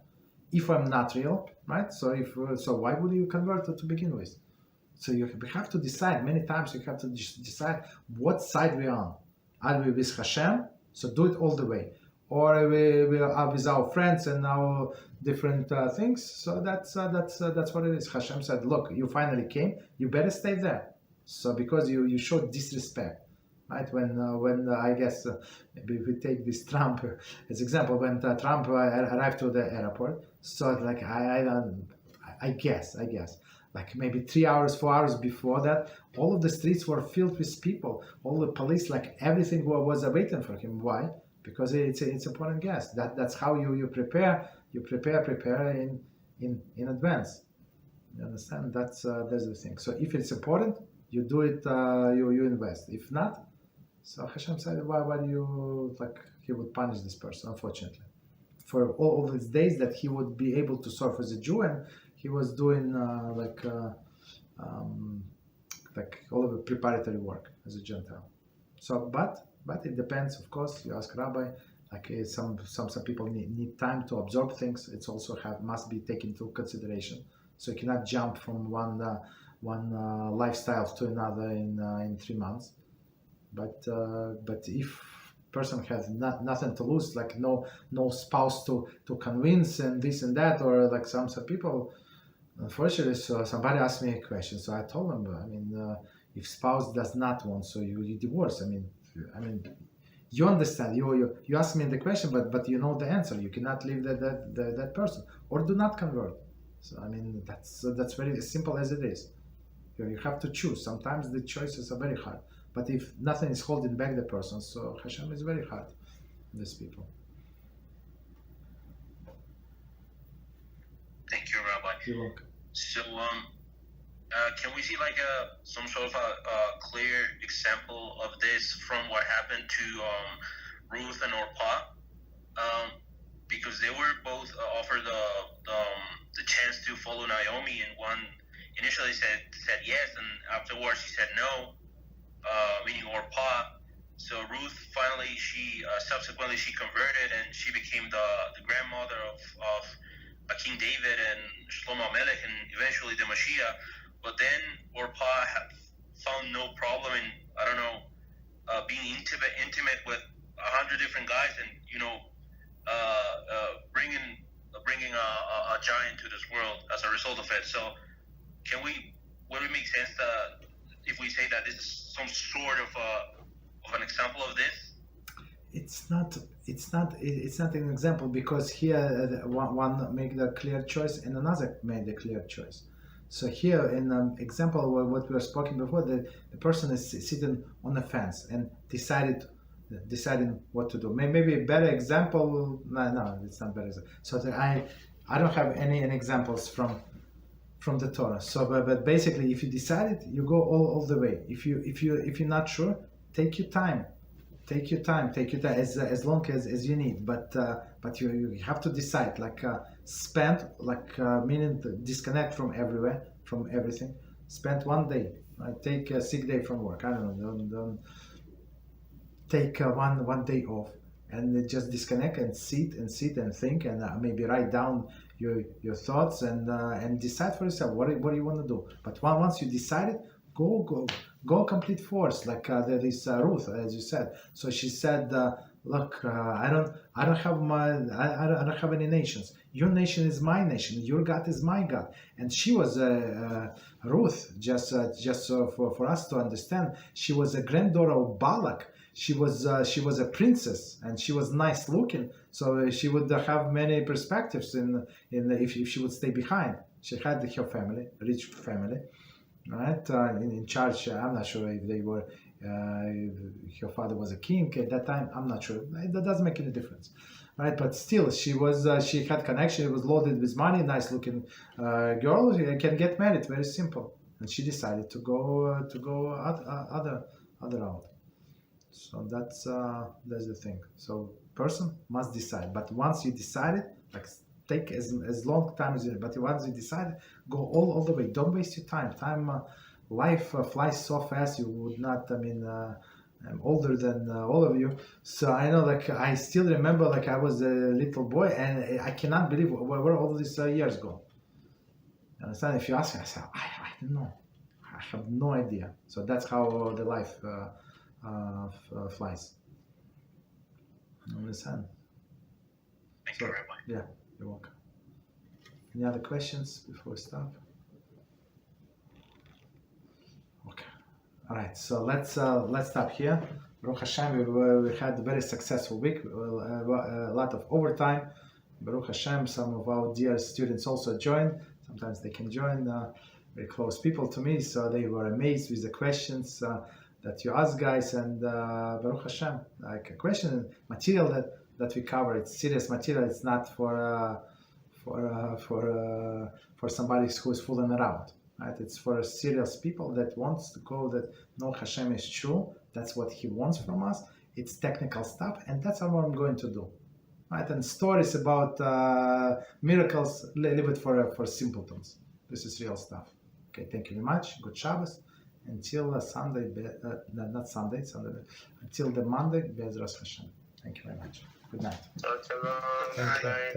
If I'm not real, right? So why would you convert to begin with? So you have to decide. Many times you have to decide what side we're on. Are we with HaShem? So do it all the way. Or we are with our friends and our different things. So that's what it is. HaShem said, look, you finally came. You better stay there. So because you showed disrespect. Right, when I guess maybe if we take this Trump as example, when Trump arrived to the airport, so like I guess like maybe 3 hours, 4 hours before that, all of the streets were filled with people, all the police, like everything was waiting for him. Why? Because it's important guest. That's how you prepare in advance. You understand? That's the thing. So if it's important, you do it, you invest. If not, so HaShem said, why do you, like, he would punish this person, unfortunately. For all of his days that he would be able to serve as a Jew, and he was doing like all of the preparatory work as a Gentile. So, but it depends, of course. You ask Rabbi, like some people need time to absorb things. It's also must be taken into consideration. So you cannot jump from one lifestyle to another in 3 months. But if person has nothing to lose, like no spouse to convince and this and that, or like some people, unfortunately. So somebody asked me a question, so I told them, if spouse does not want, so you divorce. I mean, you understand. You ask me the question, but you know the answer. You cannot leave that person, or do not convert. So that's very simple as it is. You have to choose. Sometimes the choices are very hard. But if nothing is holding back the person, so HaShem is very hard on these people. Thank you, Rabbi. You're welcome. So, can we see like some sort of a clear example of this from what happened to Ruth and Orpah? Because they were both offered the chance to follow Naomi, and initially said yes, and afterwards she said no, meaning Orpah. So Ruth finally, subsequently she converted, and she became the grandmother of King David and Shlomo Melech, and eventually the Mashiach. But then Orpah found no problem in, I don't know, being intimate with 100 different guys, and bringing a giant to this world as a result of it. So would it make sense that if we say that this is some sort of an example of this? It's not an example, because here one made the clear choice and another made the clear choice. So here in example what we were speaking before, the person is sitting on the fence and deciding what to do. Maybe a better example. No, it's not better. So I don't have any examples from the Torah. So but basically, if you decided, you go all the way. If you're not sure, take your time. Take your time as long as you need. But you have to decide. Meaning to disconnect from everywhere, from everything. Spend 1 day. Right? Take a sick day from work. I don't know. Don't take one day off and just disconnect and sit and think, and maybe write down your thoughts and decide for yourself what do you want to do. But once you decided, go complete force. There is Ruth, as you said. So she said, look, I don't have any nations. Your nation is my nation. Your God is my God. And she was Ruth. Just for us to understand, she was a granddaughter of Balak. She was a princess, and she was nice looking. So she would have many perspectives if she would stay behind. She had her family, rich family, right? In charge. I'm not sure if they were. Her father was a king at that time. I'm not sure. That doesn't make any difference, right? But still, she had connection. It was loaded with money. Nice looking girl. Can get married. Very simple. And she decided to go other route. So that's the thing. So person must decide. But once you decided, take as long time as you need. But once you decide, go all the way. Don't waste your time. Life flies so fast. You would not. I'm older than all of you, so I know. I still remember. I was a little boy, and I cannot believe where all these years go. You understand? If you ask me, I say I don't know. I have no idea. So that's how the life flies. You understand? Thank you, Rabbi. Yeah, you're welcome. Any other questions before we stop? Okay. All right. So let's stop here. Baruch Hashem, we had a very successful week. A lot of overtime. Baruch Hashem, some of our dear students also joined. Sometimes they can join. Very close people to me, so they were amazed with the questions that you ask, guys. And Baruch Hashem, a question material that we cover. It's serious material. It's not for somebody who is fooling around, right? It's for serious people that wants to go, that know HaShem is true. That's what He wants from us. It's technical stuff, and that's what I'm going to do, right? And stories about miracles, leave it for simpletons. This is real stuff. Okay, thank you very much. Good Shabbos. Until Sunday, not Sunday, until the Monday, Beezrat HaShem. Thank you very much. Good night. Good night.